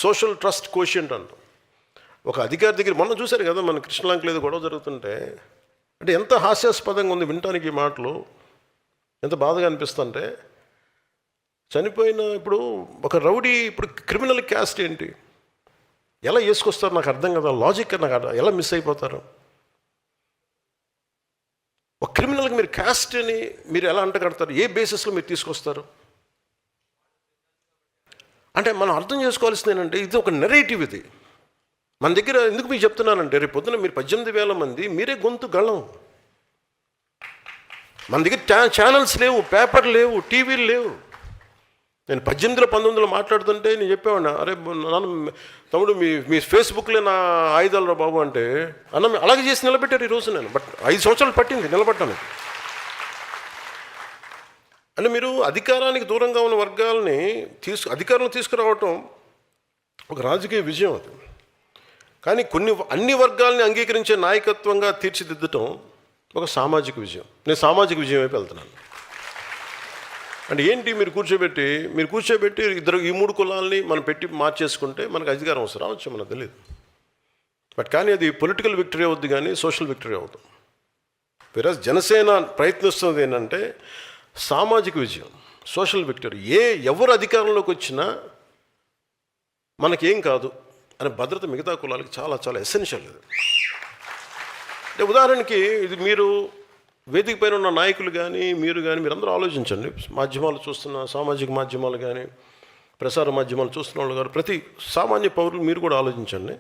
సోషల్ ట్రస్ట్ కోషియంట్ అంటాం. ఒక అధికారి దగ్గర మొన్న చూశారు కదా, మన కృష్ణలంకలో ఏదో గొడవ జరుగుతుంటే, అంటే ఎంత హాస్యాస్పదంగా ఉంది వినటానికి ఈ మాటలు, ఎంత బాధగా అనిపిస్తుంటే. చనిపోయిన ఇప్పుడు ఒక రౌడీ, ఇప్పుడు క్రిమినల్ క్యాస్ట్ ఏంటి, ఎలా వేసుకొస్తారు నాకు అర్థం కదా, లాజిక్ నాకు ఎలా మిస్ అయిపోతారు. ఒక క్రిమినల్కి మీరు క్యాస్ట్ అని మీరు ఎలా అంటగడతారు, ఏ బేసిస్లో మీరు తీసుకొస్తారు? అంటే మనం అర్థం చేసుకోవాల్సింది ఏంటంటే, ఇది ఒక నెరేటివ్. ఇది మన దగ్గర ఎందుకు మీకు చెప్తున్నానంటే, రేపు పొద్దున మీరు 18,000 మంది మీరే గొంతు గళం. మన దగ్గర ఛానల్స్ లేవు, పేపర్ లేవు, టీవీలు లేవు. నేను 18, 19 మాట్లాడుతుంటే నేను చెప్పేవాడినా, అరే నాన్న తమ్ముడు మీ ఫేస్బుక్లో నా ఆయుధాలు బాబు అంటే, అన్న అలాగే చేసి నిలబెట్టారు ఈరోజు. నేను 5 సంవత్సరాలు పట్టింది నిలబడ్డానికి. అంటే మీరు అధికారానికి దూరంగా ఉన్న వర్గాలని అధికారంలో తీసుకురావటం ఒక రాజకీయ విజయం అది. కానీ అన్ని వర్గాలని అంగీకరించే నాయకత్వంగా తీర్చిదిద్దటం ఒక సామాజిక విజయం. నేను సామాజిక విజయం వైపు వెళ్తున్నాను. అంటే ఏంటి, మీరు కూర్చోబెట్టి ఈ 3 కులాలని మనం పెట్టి మార్చేసుకుంటే మనకు అధికారం అవసరం రావచ్చు, మనకు తెలియదు. బట్ కానీ అది పొలిటికల్ విక్టరీ అవుద్ది, కానీ సోషల్ విక్టరీ అవుతుంది. వేరే జనసేన ప్రయత్నిస్తున్నది ఏంటంటే సామాజిక విజయం, సోషల్ విక్టరీ. ఎవరు అధికారంలోకి వచ్చినా మనకేం కాదు అనే భద్రత మిగతా కులాలకి చాలా చాలా ఎసెన్షియల్. ఇది అంటే ఉదాహరణకి, ఇది మీరు వేదిక పైన ఉన్న నాయకులు కానీ మీరందరూ ఆలోచించండి. మాధ్యమాలు చూస్తున్న, సామాజిక మాధ్యమాలు కానీ ప్రసార మాధ్యమాలు చూస్తున్న వాళ్ళు కానీ ప్రతి సామాన్య పౌరులు మీరు కూడా ఆలోచించండి.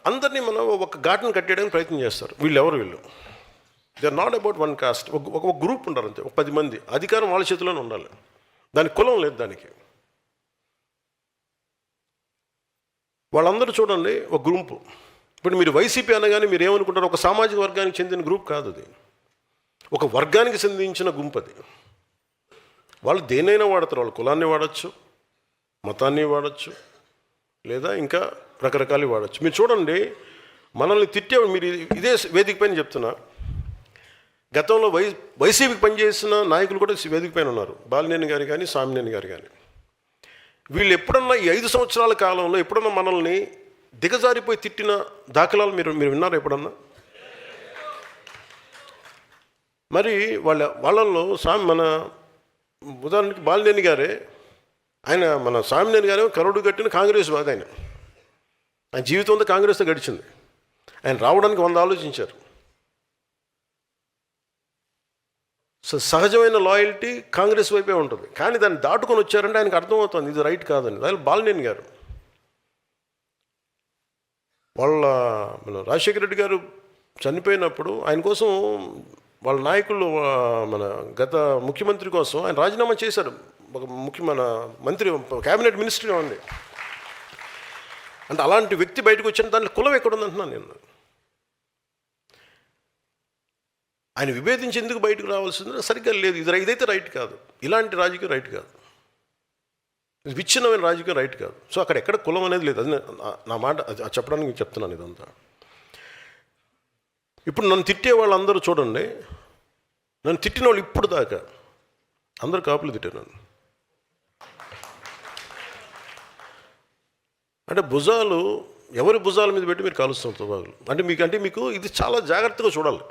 అందరినీ మనం ఒక ఘాటును కట్టేయడానికి ప్రయత్నం చేస్తారు. వీళ్ళు they are not about one caste. ఒక గ్రూప్ ఉండాలి అంతే, ఒక 10 మంది. అధికారం వాళ్ళ చేతిలోనే ఉండాలి, దానికి కులం లేదు. దానికి వాళ్ళందరూ చూడండి ఒక గ్రూపు. ఇప్పుడు మీరు వైసీపీ అనగానే మీరు ఏమనుకుంటారు, ఒక సామాజిక వర్గానికి చెందిన గ్రూప్ కాదు అది, ఒక వర్గానికి చెందించిన గుంపు అది. వాళ్ళు దేనైనా వాడతారు, వాళ్ళు కులాన్ని వాడచ్చు, మతాన్ని వాడచ్చు, లేదా ఇంకా రకరకాలు వాడచ్చు. మీరు చూడండి, మనల్ని తిట్టేవాడు, మీరు ఇదే వేదిక పైన చెప్తున్నా, గతంలో వైసీపీకి పనిచేసిన నాయకులు కూడా వేదిక పైన ఉన్నారు. బాలినేని గారు కానీ, సామినేని గారు కానీ. వీళ్ళు ఎప్పుడన్నా ఈ 5 సంవత్సరాల కాలంలో ఎప్పుడన్నా మనల్ని దిగజారిపోయి తిట్టిన దాఖలాలు మీరు విన్నారా ఎప్పుడన్నా? మరి వాళ్ళల్లో మన ఉదాహరణకి బాలినేని గారే, మన సామినేని గారే కరుడు కట్టిన కాంగ్రెస్ వాది. ఆయన జీవితం అంతా కాంగ్రెస్తో గడిచింది. ఆయన రావడానికి 100 ఆలోచించారు. సో సహజమైన లాయల్టీ కాంగ్రెస్ వైపే ఉంటుంది. కానీ దాన్ని దాటుకొని వచ్చారంటే ఆయనకు అర్థమవుతుంది ఇది రైట్ కాదని. బాలినేని గారు మన రాజశేఖర రెడ్డి గారు చనిపోయినప్పుడు ఆయన కోసం వాళ్ళ నాయకులు మన గత ముఖ్యమంత్రి కోసం ఆయన రాజీనామా చేశారు. ఒక మన మంత్రి క్యాబినెట్ మినిస్టర్గా ఉంది. అంటే అలాంటి వ్యక్తి బయటకు వచ్చిన దాంట్లో కులం ఎక్కడుందంటున్నాను నేను. ఆయన విభేదించి ఎందుకు బయటకు రావాల్సింది సరిగ్గా లేదు. ఇదైతే రైట్ కాదు. ఇలాంటి రాజకీయం రైట్ కాదు. విచ్ఛిన్నమైన రాజకీయం రైట్ కాదు. సో అక్కడ ఎక్కడ కులం అనేది లేదు. అది నా మాట చెప్పడానికి చెప్తున్నాను ఇదంతా. ఇప్పుడు నన్ను తిట్టే వాళ్ళందరూ చూడండి, నన్ను తిట్టిన వాళ్ళు ఇప్పుడు దాకా అందరూ కాపులు తిట్టారు నన్ను. అంటే భుజాలు ఎవరి భుజాల మీద పెట్టి మీరు కాలుస్తున్నారు తుపాకులు. అంటే మీకు ఇది చాలా జాగ్రత్తగా చూడాలి.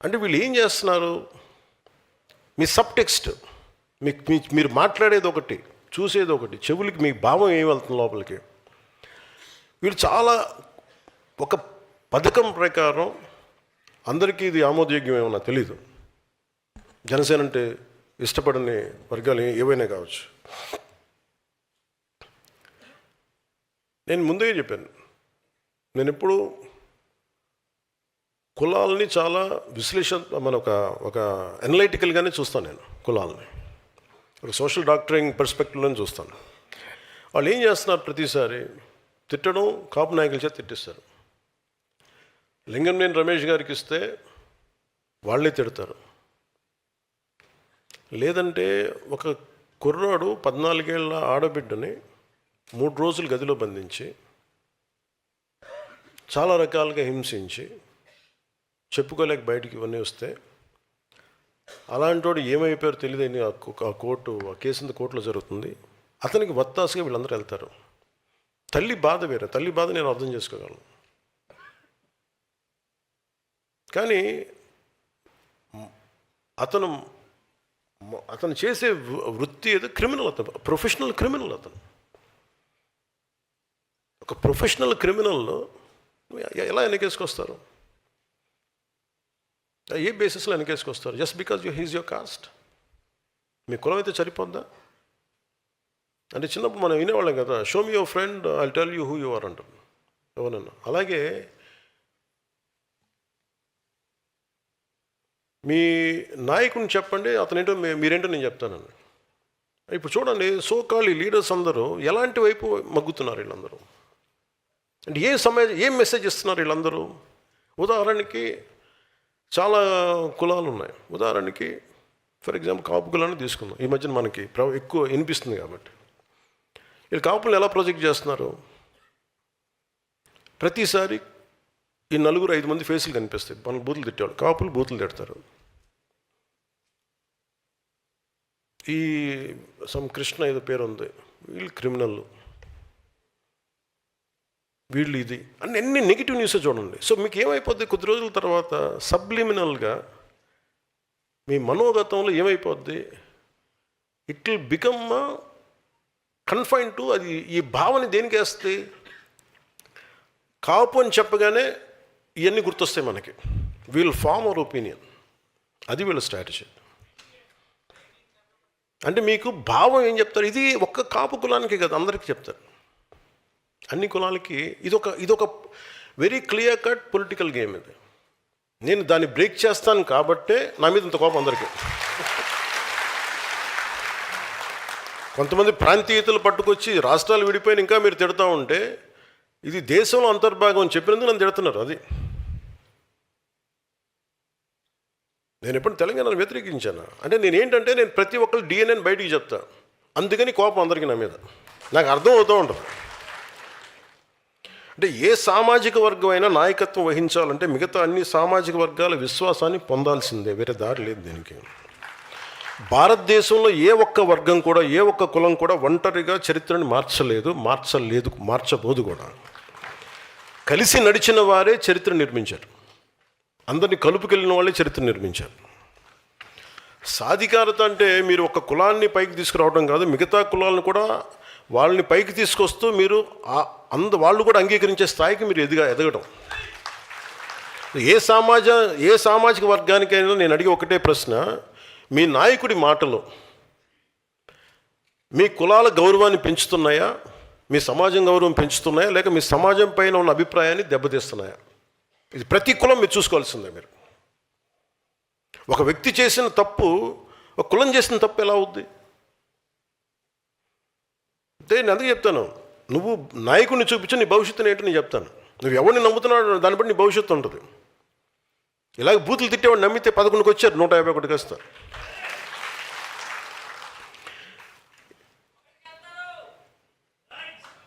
అంటే వీళ్ళు ఏం చేస్తున్నారు, మీ సబ్ టెక్స్ట్, మీరు మాట్లాడేది ఒకటి, చూసేది ఒకటి, చెవులకి మీ భావం ఏం వెళ్తుంది లోపలికి. వీళ్ళు చాలా ఒక పథకం ప్రకారం అందరికీ ఇది ఆమోదయోగ్యం ఏమన్నా తెలీదు. జనసేన అంటే ఇష్టపడని వర్గాలు ఏవైనా కావచ్చు. నేను ముందే చెప్పాను, నేను ఎప్పుడు కులాలని చాలా ఒక ఎనలైటికల్గానే చూస్తాను. నేను కులాలని ఒక సోషల్ డాక్టరింగ్ పర్స్పెక్టివ్లోనే చూస్తాను. వాళ్ళు ఏం చేస్తున్నారు, ప్రతిసారి తిట్టడం, కాపు నాయకుల చేత తిట్టిస్తారు. లింగంనేని రమేష్ గారికి ఇస్తే వాళ్ళే తిడతారు. లేదంటే ఒక కుర్రాడు 14 ఏళ్ళ ఆడబిడ్డని 3 రోజులు గదిలో బంధించి చాలా రకాలుగా హింసించి చెప్పుకోలేక బయటికి ఇవన్నీ వస్తే అలాంటి వాడు ఏమైపోయారో తెలియదని ఆ కేసు కోర్టులో జరుగుతుంది. అతనికి వత్తాసుగా వీళ్ళందరూ వెళ్తారు. తల్లి బాధ వేరే, తల్లి బాధ నేను అర్థం చేసుకోగలను. కానీ అతను చేసే వృత్తి ఏదో క్రిమినల్. అతను ప్రొఫెషనల్ క్రిమినల్. అతను ఒక ప్రొఫెషనల్ క్రిమినల్లో ఎలా వెనకేసుకొస్తారు? ఏ బేసిస్లో వెనకేసుకొస్తారు? Just because he's your caste. మీ కులం అయితే సరిపోద్దా? అంటే చిన్నప్పుడు మనం వినేవాళ్ళం కదా, show me your friend, I tell you who you are అంటారు ఎవరన్నా. అలాగే మీ నాయకుడిని చెప్పండి, అతనేంటో మీరేంటో నేను చెప్తానని. ఇప్పుడు చూడండి, సోకాల్ లీడర్స్ అందరూ ఎలాంటి వైపు మగ్గుతున్నారు వీళ్ళందరూ. అంటే ఏం మెసేజ్ ఇస్తున్నారు వీళ్ళందరూ? ఉదాహరణకి చాలా కులాలు ఉన్నాయి. ఉదాహరణకి ఫర్ ఎగ్జాంపుల్ కాపు కులాన్ని తీసుకుందాం. ఈ మధ్యన మనకి ఎక్కువ వినిపిస్తుంది కాబట్టి. వీళ్ళు కాపులను ఎలా ప్రొజెక్ట్ చేస్తున్నారు? ప్రతిసారి ఈ 4-5 మంది ఫేసులు కనిపిస్తాయి. మన బూతులు తిట్టేవాళ్ళు, కాపులు బూతులు తిడతారు. ఈ కృష్ణ ఏదో పేరు ఉంది, వీళ్ళు క్రిమినల్, వీళ్ళు ఇది అన్ని నెగిటివ్ న్యూస్ చూడండి. సో మీకు ఏమైపోద్ది, కొద్ది రోజుల తర్వాత సబ్లిమినల్గా మీ మనోగతంలో ఏమైపోద్ది, it will become confine to అది. ఈ భావన దేనికి వేస్తే, కాపు అని చెప్పగానే ఇవన్నీ గుర్తొస్తాయి మనకి. We'll form our opinion. అది వీళ్ళ స్ట్రాటజీ. అంటే మీకు భావం ఏం చెప్తారు? ఇది ఒక్క కాపు కులానికి కదా, అందరికీ చెప్తారు. అన్ని కులాలకి ఇదొక very clear cut political game ఇది. నేను దాన్ని బ్రేక్ చేస్తాను కాబట్టే నా మీద ఇంత కోపం అందరికీ. కొంతమంది ప్రాంతీయతలు పట్టుకొచ్చి రాష్ట్రాలు విడిపోయిన ఇంకా మీరు తిడతా ఉంటే, ఇది దేశంలో అంతర్భాగం అని చెప్పినందుకు నన్ను తిడుతున్నారు. అది నేను ఎప్పుడు తెలంగాణను వ్యతిరేకించాను. అంటే నేను ప్రతి ఒక్కరు డిఎన్ఏని బయటికి చెప్తా. అందుకని కోపం అందరికీ నా మీద. నాకు అర్థం అవుతూ ఉంటుంది. అంటే ఏ సామాజిక వర్గం అయినా నాయకత్వం వహించాలంటే మిగతా అన్ని సామాజిక వర్గాల విశ్వాసాన్ని పొందాల్సిందే, వేరే దారి లేదు దీనికి. భారతదేశంలో ఏ ఒక్క వర్గం కూడా, ఏ ఒక్క కులం కూడా ఒంటరిగా చరిత్రని మార్చబోదు కూడా. కలిసి నడిచిన వారే చరిత్ర నిర్మించారు. అందరినీ కలుపుకెళ్ళిన వాళ్ళే చరిత్ర నిర్మించారు. సాధికారత అంటే మీరు ఒక కులాన్ని పైకి తీసుకురావడం కాదు, మిగతా కులాలను కూడా వాళ్ళని పైకి తీసుకొస్తూ మీరు వాళ్ళు కూడా అంగీకరించే స్థాయికి మీరు ఎదగడం. ఏ సామాజిక వర్గానికైనా నేను అడిగే ఒకటే ప్రశ్న, మీ నాయకుడి మాటలు మీ కులాల గౌరవాన్ని పెంచుతున్నాయా, మీ సమాజం గౌరవం పెంచుతున్నాయా, లేక మీ సమాజం పైన ఉన్న అభిప్రాయాన్ని దెబ్బతీస్తున్నాయా? ఇది ప్రతి కులం మీరు చూసుకోవాల్సిందే. మీరు ఒక వ్యక్తి చేసిన తప్పు ఒక కులం చేసిన తప్పు ఎలా అవుద్ది? అంటే నేను అందుకే చెప్తాను, నువ్వు నాయకుడిని చూపించి నీ భవిష్యత్తుని ఏంటో నేను చెప్తాను. నువ్వు ఎవరిని నమ్ముతున్నావు దాన్ని బట్టి నీ భవిష్యత్తు ఉంటుంది. ఇలాగ బూతులు తిట్టేవాడు నమ్మితే 11కి వచ్చారు, 151కి వస్తారు.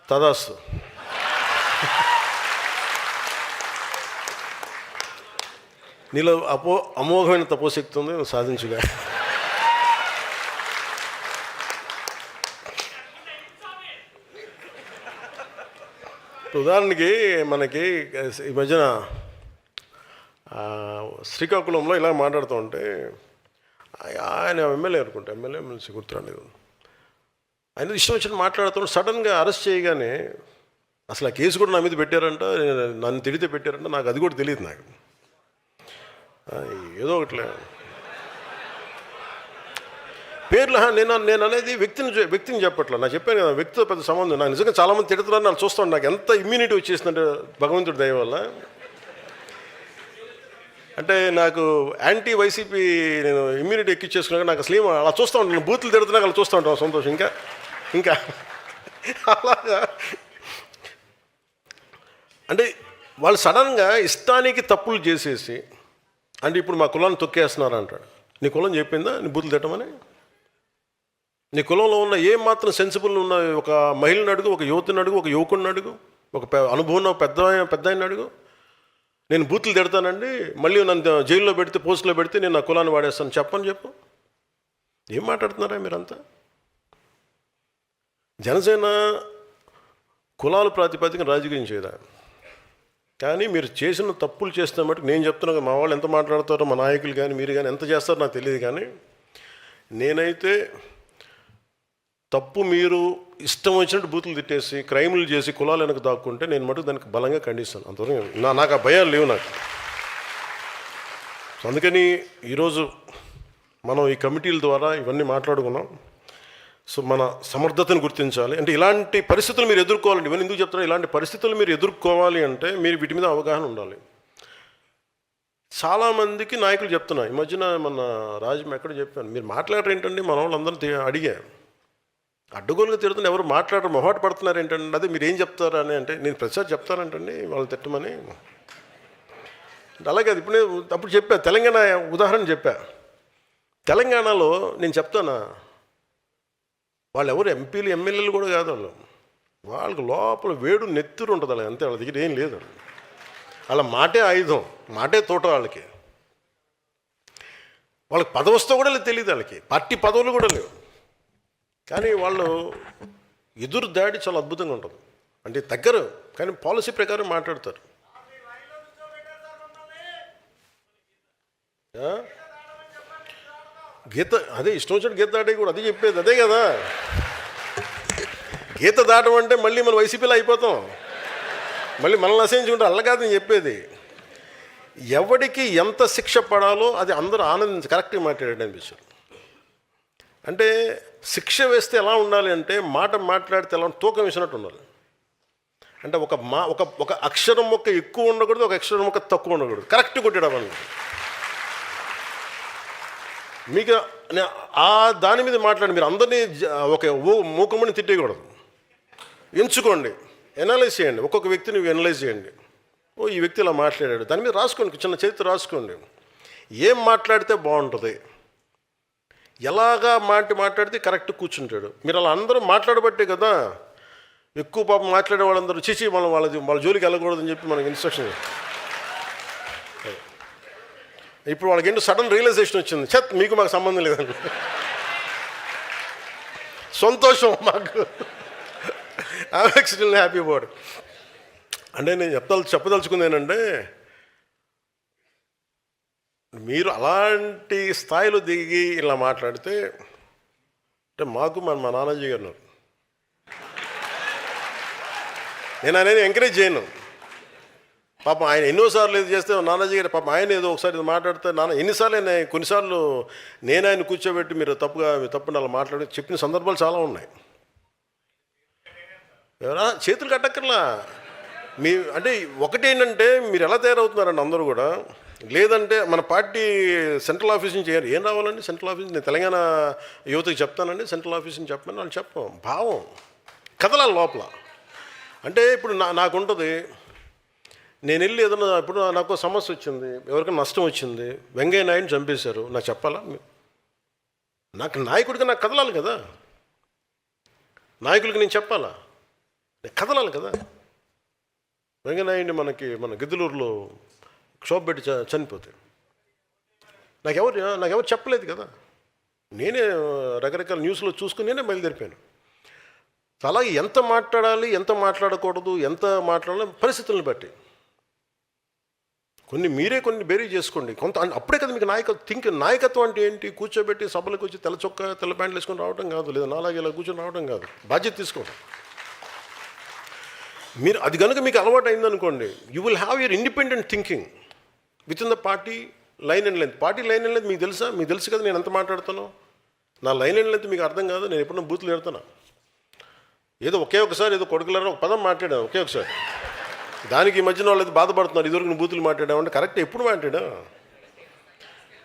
తదాస్తు. నీలో అమోఘమైన తపోశక్తి ఉంది, నువ్వు సాధించుగా. ఉదాహరణకి మనకి ఈ మధ్యన శ్రీకాకుళంలో ఇలా మాట్లాడుతూ ఉంటే, ఆయన ఎమ్మెల్యే అనుకుంటా, ఎమ్మెల్యే గుర్తురాలేదు, ఆయన ఇష్టం వచ్చిన మాట్లాడుతూ సడన్గా అరెస్ట్ చేయగానే అసలు ఆ కేసు కూడా నా మీద పెట్టారంట, నన్ను తిడితే పెట్టారంట, నాకు అది కూడా తెలియదు. నాకు ఏదో ఒకట్లే పేర్లు నేను అనేది వ్యక్తిని చెప్పట్లా. నాకు చెప్పాను కదా, వ్యక్తితో పెద్ద సంబంధం. నాకు నిజంగా చాలామంది తిడుతున్నారు, నాకు చూస్తాను. నాకు ఎంత ఇమ్యూనిటీ వచ్చేసిందంటే భగవంతుడి దయ వల్ల. అంటే నాకు యాంటీ వైసీపీ నేను ఇమ్యూనిటీ ఎక్కిచ్చేసుకున్నాక నాకు అసలు అలా చూస్తూ ఉంటాను. బూతులు తిడుతున్నా అలా చూస్తూ ఉంటాను సంతోషం. ఇంకా అలాగా అంటే వాళ్ళు సడన్గా ఇష్టానికి తప్పులు చేసేసి, అంటే ఇప్పుడు మా కులాన్ని తొక్కేస్తున్నారు అంటాడు. నీ కులం చెప్పిందా నీ బూతులు తిట్టమని? నీ కులంలో ఉన్న ఏం మాత్రం సెన్సిబుల్ ఉన్న ఒక మహిళని అడుగు, ఒక యువతిని అడుగు, ఒక యువకుడిని అడుగు, ఒక అనుభవం పెద్ద ఆయన అడుగు. నేను బూతులు తిడతానండి, మళ్ళీ నన్ను జైల్లో పెడితే, పోస్టులో పెడితే నేను నా కులాన్ని వాడేస్తాను చెప్పు. ఏం మాట్లాడుతున్నారా మీరంతా? జనసేన కులాల ప్రాతిపదికన రాజకీయం చేయదా? కానీ మీరు చేసిన తప్పులు చేస్తున్న మటుకు నేను చెప్తున్నా, మా వాళ్ళు ఎంత మాట్లాడతారో, మా నాయకులు కానీ మీరు కానీ ఎంత చేస్తారో నాకు తెలియదు. కానీ నేనైతే తప్పు మీరు ఇష్టం వచ్చినట్టు బూతులు తిట్టేసి క్రైములు చేసి కులాలు వెనక దాక్కుంటే నేను మటుకు దానికి బలంగా ఖండిస్తాను. అంతవరకు నాకు ఆ భయాలు లేవు నాకు. అందుకని ఈరోజు మనం ఈ కమిటీల ద్వారా ఇవన్నీ మాట్లాడుకున్నాం. సో మన సమర్థతను గుర్తించాలి. అంటే ఇలాంటి పరిస్థితులు మీరు ఎదుర్కోవాలండి. ఇవన్నీ ఎందుకు చెప్తున్నా, ఇలాంటి పరిస్థితులు మీరు ఎదుర్కోవాలి అంటే మీరు వీటి మీద అవగాహన ఉండాలి. చాలామందికి నాయకులు చెప్తున్నా, ఈ మధ్యన మన రాజు ఎక్కడ చెప్పాను, మీరు మాట్లాడరు ఏంటండి, మన వాళ్ళందరూ అడిగా, అడ్డగోలుగా తిడుతున్న ఎవరు మాట్లాడరు, మొహాట పడుతున్నారు ఏంటండి, అదే మీరు ఏం చెప్తారు అని. అంటే నేను ప్రతిసారి చెప్తానంటండి వాళ్ళు తిట్టమని. అలాగే అది అప్పుడు చెప్పా, తెలంగాణ ఉదాహరణ చెప్పా. తెలంగాణలో నేను చెప్తానా, వాళ్ళు ఎవరు ఎంపీలు ఎమ్మెల్యేలు కూడా కాదు, వాళ్ళకి లోపల వేడు నెత్తురు ఉంటుంది. అలా అంతే, వాళ్ళ దగ్గర ఏం లేదు. వాళ్ళ మాటే ఆయుధం, మాటే తోట. వాళ్ళకి పదవస్తో కూడా తెలియదు, వాళ్ళకి పార్టీ పదవులు కూడా లేవు. కానీ వాళ్ళు ఎదురు దాడి చాలా అద్భుతంగా ఉంటుంది. అంటే దగ్గర కానీ పాలసీ ప్రకారం మాట్లాడతారు. గీత అదే ఇష్టం వచ్చినట్టు గీత దాటే కూడా అదే చెప్పేది, అదే కదా. గీత దాటం అంటే మళ్ళీ మనం వైసీపీలో అయిపోతాం, మళ్ళీ మనల్ని అసహించుకుంటాం. అలా కాదు నేను చెప్పేది. ఎవడికి ఎంత శిక్ష పడాలో అది అందరూ ఆనందించి కరెక్ట్గా మాట్లాడాడు అనిపిస్తుంది. అంటే శిక్ష వేస్తే ఎలా ఉండాలి అంటే, మాట్లాడితే ఎలా తూకం వేసినట్టు ఉండాలి. అంటే ఒక అక్షరం మొక్క ఎక్కువ ఉండకూడదు, ఒక అక్షరం మొక్క తక్కువ ఉండకూడదు, కరెక్ట్ కొట్టడం అన్నది. మీకు దాని మీద మాట్లాడి మీరు అందరినీ ఒక మూకమ్మని తిట్టేయకూడదు. ఎంచుకోండి, ఎనలైజ్ చేయండి, ఒక్కొక్క వ్యక్తిని ఎనలైజ్ చేయండి. ఈ వ్యక్తి ఇలా మాట్లాడాడు, దాని మీద రాసుకోండి, చిన్న చరిత్ర రాసుకోండి. ఏం మాట్లాడితే బాగుంటుంది, ఎలాగా మాట్లాడితే కరెక్ట్ కూర్చుంటాడు. మీరు అలా అందరూ మాట్లాడబట్టే కదా ఎక్కువ పాపం మాట్లాడే వాళ్ళందరూ చిచి వాళ్ళ జోలికి వెళ్ళకూడదని చెప్పి మనకి ఇన్స్ట్రక్షన్. ఇప్పుడు వాళ్ళకి ఏంటో సడన్ రియలైజేషన్ వచ్చింది, మీకు మాకు సంబంధం లేదండి. సంతోషం మాకు, ఐఎమ్ ఎక్స్ట్రీమ్లీ హ్యాపీ అబౌట్. అంటే నేను చెప్పదలుచుకుంది ఏంటంటే, మీరు అలాంటి స్థాయిలో దిగి ఇలా మాట్లాడితే, అంటే మాకు మా నానాజీ గారు ఉన్నారు, నేను అనేది ఎంకరేజ్ చేయను. పాపం ఆయన ఎన్నోసార్లు ఇది చేస్తే నానాజీ గారు పాపం ఆయన ఏదో ఒకసారి ఇది మాట్లాడితే ఎన్నిసార్లు కొన్నిసార్లు నేను ఆయన కూర్చోబెట్టి మీరు తప్పుని అలా మాట్లాడి చెప్పిన సందర్భాలు చాలా ఉన్నాయి. ఎవరా చేతులు కట్టక్కర్లా, మీ అంటే ఒకటేంటంటే మీరు ఎలా తయారవుతున్నారండి అందరూ కూడా, లేదంటే మన పార్టీ సెంట్రల్ ఆఫీస్ నుంచి ఏం రావాలండి? సెంట్రల్ ఆఫీస్ నేను తెలంగాణ యువతకి చెప్తానండి, సెంట్రల్ ఆఫీస్ నుంచి చెప్పమని వాళ్ళు చెప్పం. భావం కదలాలి లోపల. అంటే ఇప్పుడు నాకుంటుంది, నేను వెళ్ళి ఏదన్నా ఇప్పుడు నాకు సమస్య వచ్చింది, ఎవరికైనా నష్టం వచ్చింది, వెంకయ్య నాయుడిని చంపేశారు, నాకు చెప్పాలా? నాకు నాయకుడిగా నాకు కదలాలి కదా, నాయకులకి నేను చెప్పాలా? నేను కదలాలి కదా. వెంకయ్య నాయుడిని మన గిద్దలూరులో క్షోభ పెట్టి చనిపోతే నాకెవరు చెప్పలేదు కదా. నేనే రకరకాల న్యూస్లో చూసుకుని నేనే బయలుదేరిపోయాను. అలాగే ఎంత మాట్లాడాలి, ఎంత మాట్లాడకూడదు, ఎంత మాట్లాడాలి పరిస్థితులను బట్టి మీరే కొన్ని బేరీ చేసుకోండి. అప్పుడే కదా మీకు నాయకత్వం అంటే ఏంటి? కూర్చోబెట్టి సభలకు వచ్చి తెల్ల చొక్కా తెల్ల ప్యాంట్లు వేసుకొని రావడం కాదు, లేదా నాలాగే ఇలా కూర్చొని రావడం కాదు. బాధ్యత తీసుకోండి. మీరు అది కనుక మీకు అలవాటు అయిందనుకోండి, you will have your independent thinking with in the party line and length. Party line and length మీకు తెలుసా? మీకు తెలుసు కదా నేను ఎంత మాట్లాడుతాను. నా లైన్ అండ్ లెంత్ మీకు అర్థం కాదు. నేను ఎప్పుడన్నా బూతులు పెడతాను, ఏదో ఒకే ఒకసారి ఏదో కొడుకులారా ఒక పదం మాట్లాడాను ఒకే ఒకసారి. దానికి ఈ మధ్యన వాళ్ళు బాధపడుతున్నారు, ఇదివరకు నేను బూతులు మాట్లాడామంటే. కరెక్ట్, ఎప్పుడు మాట్లాడా?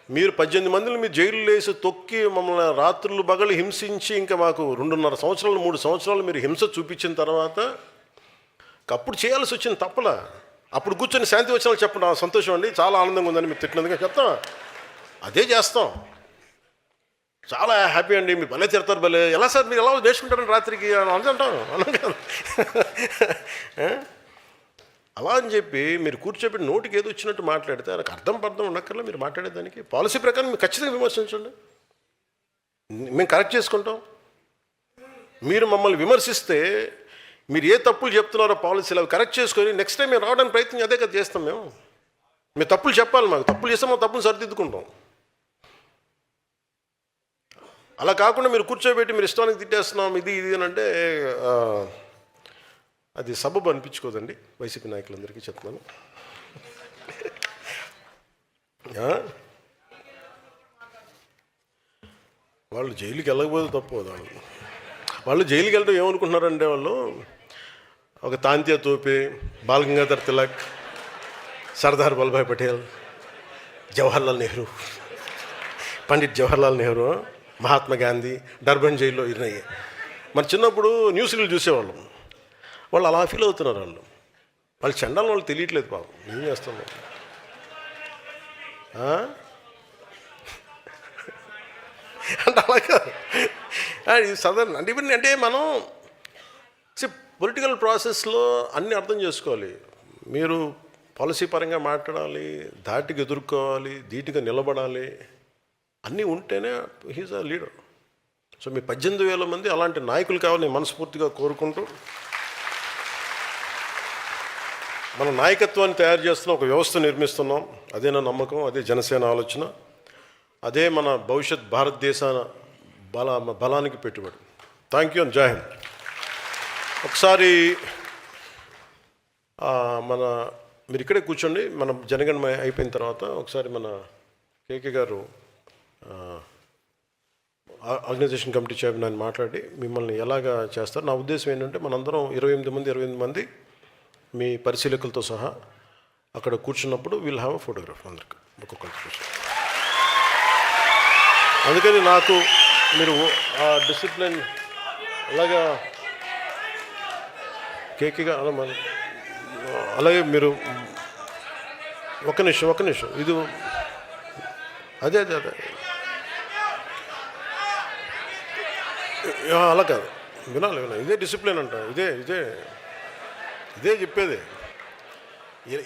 మీరు 18 మందిని మీరు జైలు వేసి తొక్కి మమ్మల్ని రాత్రులు పగలు హింసించి, ఇంకా మాకు 2.5 సంవత్సరాలు 3 సంవత్సరాలు మీరు హింస చూపించిన తర్వాత అప్పుడు చేయాల్సి వచ్చింది తప్పలా. అప్పుడు కూర్చొని శాంతి వచనాలు చెప్పండి, సంతోషం అండి, చాలా ఆనందంగా ఉందని మీరు తిట్టినందుకు చెప్తాం. అదే చేస్తాం. చాలా హ్యాపీ అండి, మీరు భలే తిడతారు, భలే ఎలా సార్ మీరు ఎలా నేర్చుకుంటారండి రాత్రికి అంటాం. అలా కాదు, అలా అని చెప్పి మీరు కూర్చోబెట్టి నోటికి ఏదో వచ్చినట్టు మాట్లాడితే నాకు అర్థం ఉండక్కర్లా. మీరు మాట్లాడేదానికి పాలసీ ప్రకారం మీరు ఖచ్చితంగా విమర్శించండి, మేము కరెక్ట్ చేసుకుంటాం. మీరు మమ్మల్ని విమర్శిస్తే మీరు ఏ తప్పులు చెప్తున్నారో పాలసీలు అవి కరెక్ట్ చేసుకొని నెక్స్ట్ టైం మేము రావడానికి ప్రయత్నం అదే కదా చేస్తాం. మేము తప్పులు చెప్పాలి, మాకు తప్పులు చేస్తే మా తప్పులు సరిదిద్దుకుంటాం. అలా కాకుండా మీరు కూర్చోబెట్టి మీరు ఇష్టానికి తిట్టేస్తున్నాం ఇది అని అంటే అది సబబు అనిపించుకోదండి. వైసీపీ నాయకులందరికీ చెప్తున్నాను. వాళ్ళు జైలుకి వెళ్ళకపోతే తప్పు. వాళ్ళు జైలుకి వెళ్ళడం ఏమనుకుంటున్నారంటే, వాళ్ళు ఒక తాంత్యా తోపే, బాలగంగాధర్ తిలక్, సర్దార్ వల్లభాయ్ పటేల్, జవహర్లాల్ నెహ్రూ, పండిట్ జవహర్లాల్ నెహ్రూ, మహాత్మా గాంధీ డర్బన్ జైల్లో ఇరినాయి. మరి చిన్నప్పుడు న్యూస్లు చూసేవాళ్ళం. వాళ్ళు అలా ఫీల్ అవుతున్నారు. వాళ్ళు చండాలని వాళ్ళు తెలియట్లేదు. పాపం ఏం చేస్తాం అంటే అలాగా సదరన్ అంటే ఇవన్నీ అంటే మనం పొలిటికల్ ప్రాసెస్లో అన్నీ అర్థం చేసుకోవాలి. మీరు పాలసీ పరంగా మాట్లాడాలి, ధాటికి ఎదుర్కోవాలి, ధీటుగా నిలబడాలి, అన్నీ ఉంటేనే హీజ్ అ లీడర్. సో మీ 18,000 మంది అలాంటి నాయకులు కావాలని మనస్ఫూర్తిగా కోరుకుంటూ, మన నాయకత్వాన్ని తయారు చేస్తున్న ఒక వ్యవస్థ నిర్మిస్తున్నాం. అదే నా నమ్మకం, అదే జనసేన ఆలోచన, అదే మన భవిష్యత్ భారతదేశ బలానికి పెట్టుబడి. థ్యాంక్ యూ అండ్ జై హింద్. ఒకసారి మీరు ఇక్కడే కూర్చోండి. మన జనగణమ అయిపోయిన తర్వాత ఒకసారి మన కేకే గారు ఆర్గనైజేషన్ కమిటీ చైర్మన్ అని మాట్లాడి మిమ్మల్ని ఎలాగా చేస్తారు. నా ఉద్దేశం ఏంటంటే, మనందరం 28 మంది మీ పరిశీలకులతో సహా అక్కడ కూర్చున్నప్పుడు విల్ హ్యావ్ అ ఫోటోగ్రాఫ్ అందరికి ఒక్కొక్కరికి కూర్చొని. అందుకని నాకు మీరు ఆ డిసిప్లిన్ అలాగా కేకేగా అలాగే మీరు ఒక్క నిమిషం ఇది అదే అలా కాదు, వినాలి. ఇదే డిసిప్లిన్ అంట, ఇదే చెప్పేది.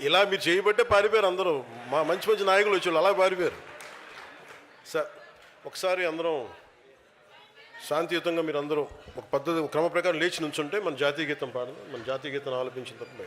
ఇలా మీరు చేయబట్టే పారిపోయారు అందరూ. మా మంచి నాయకులు వచ్చేవాళ్ళు అలా పారిపోయారు. సార్ ఒకసారి అందరం శాంతియుతంగా మీరు అందరూ ఒక పద్ధతి క్రమ ప్రకారం లేచి నుంచుంటే మన జాతీయ గీతం పాడదు. మన జాతీయ గీతం ఆలపించిన తప్ప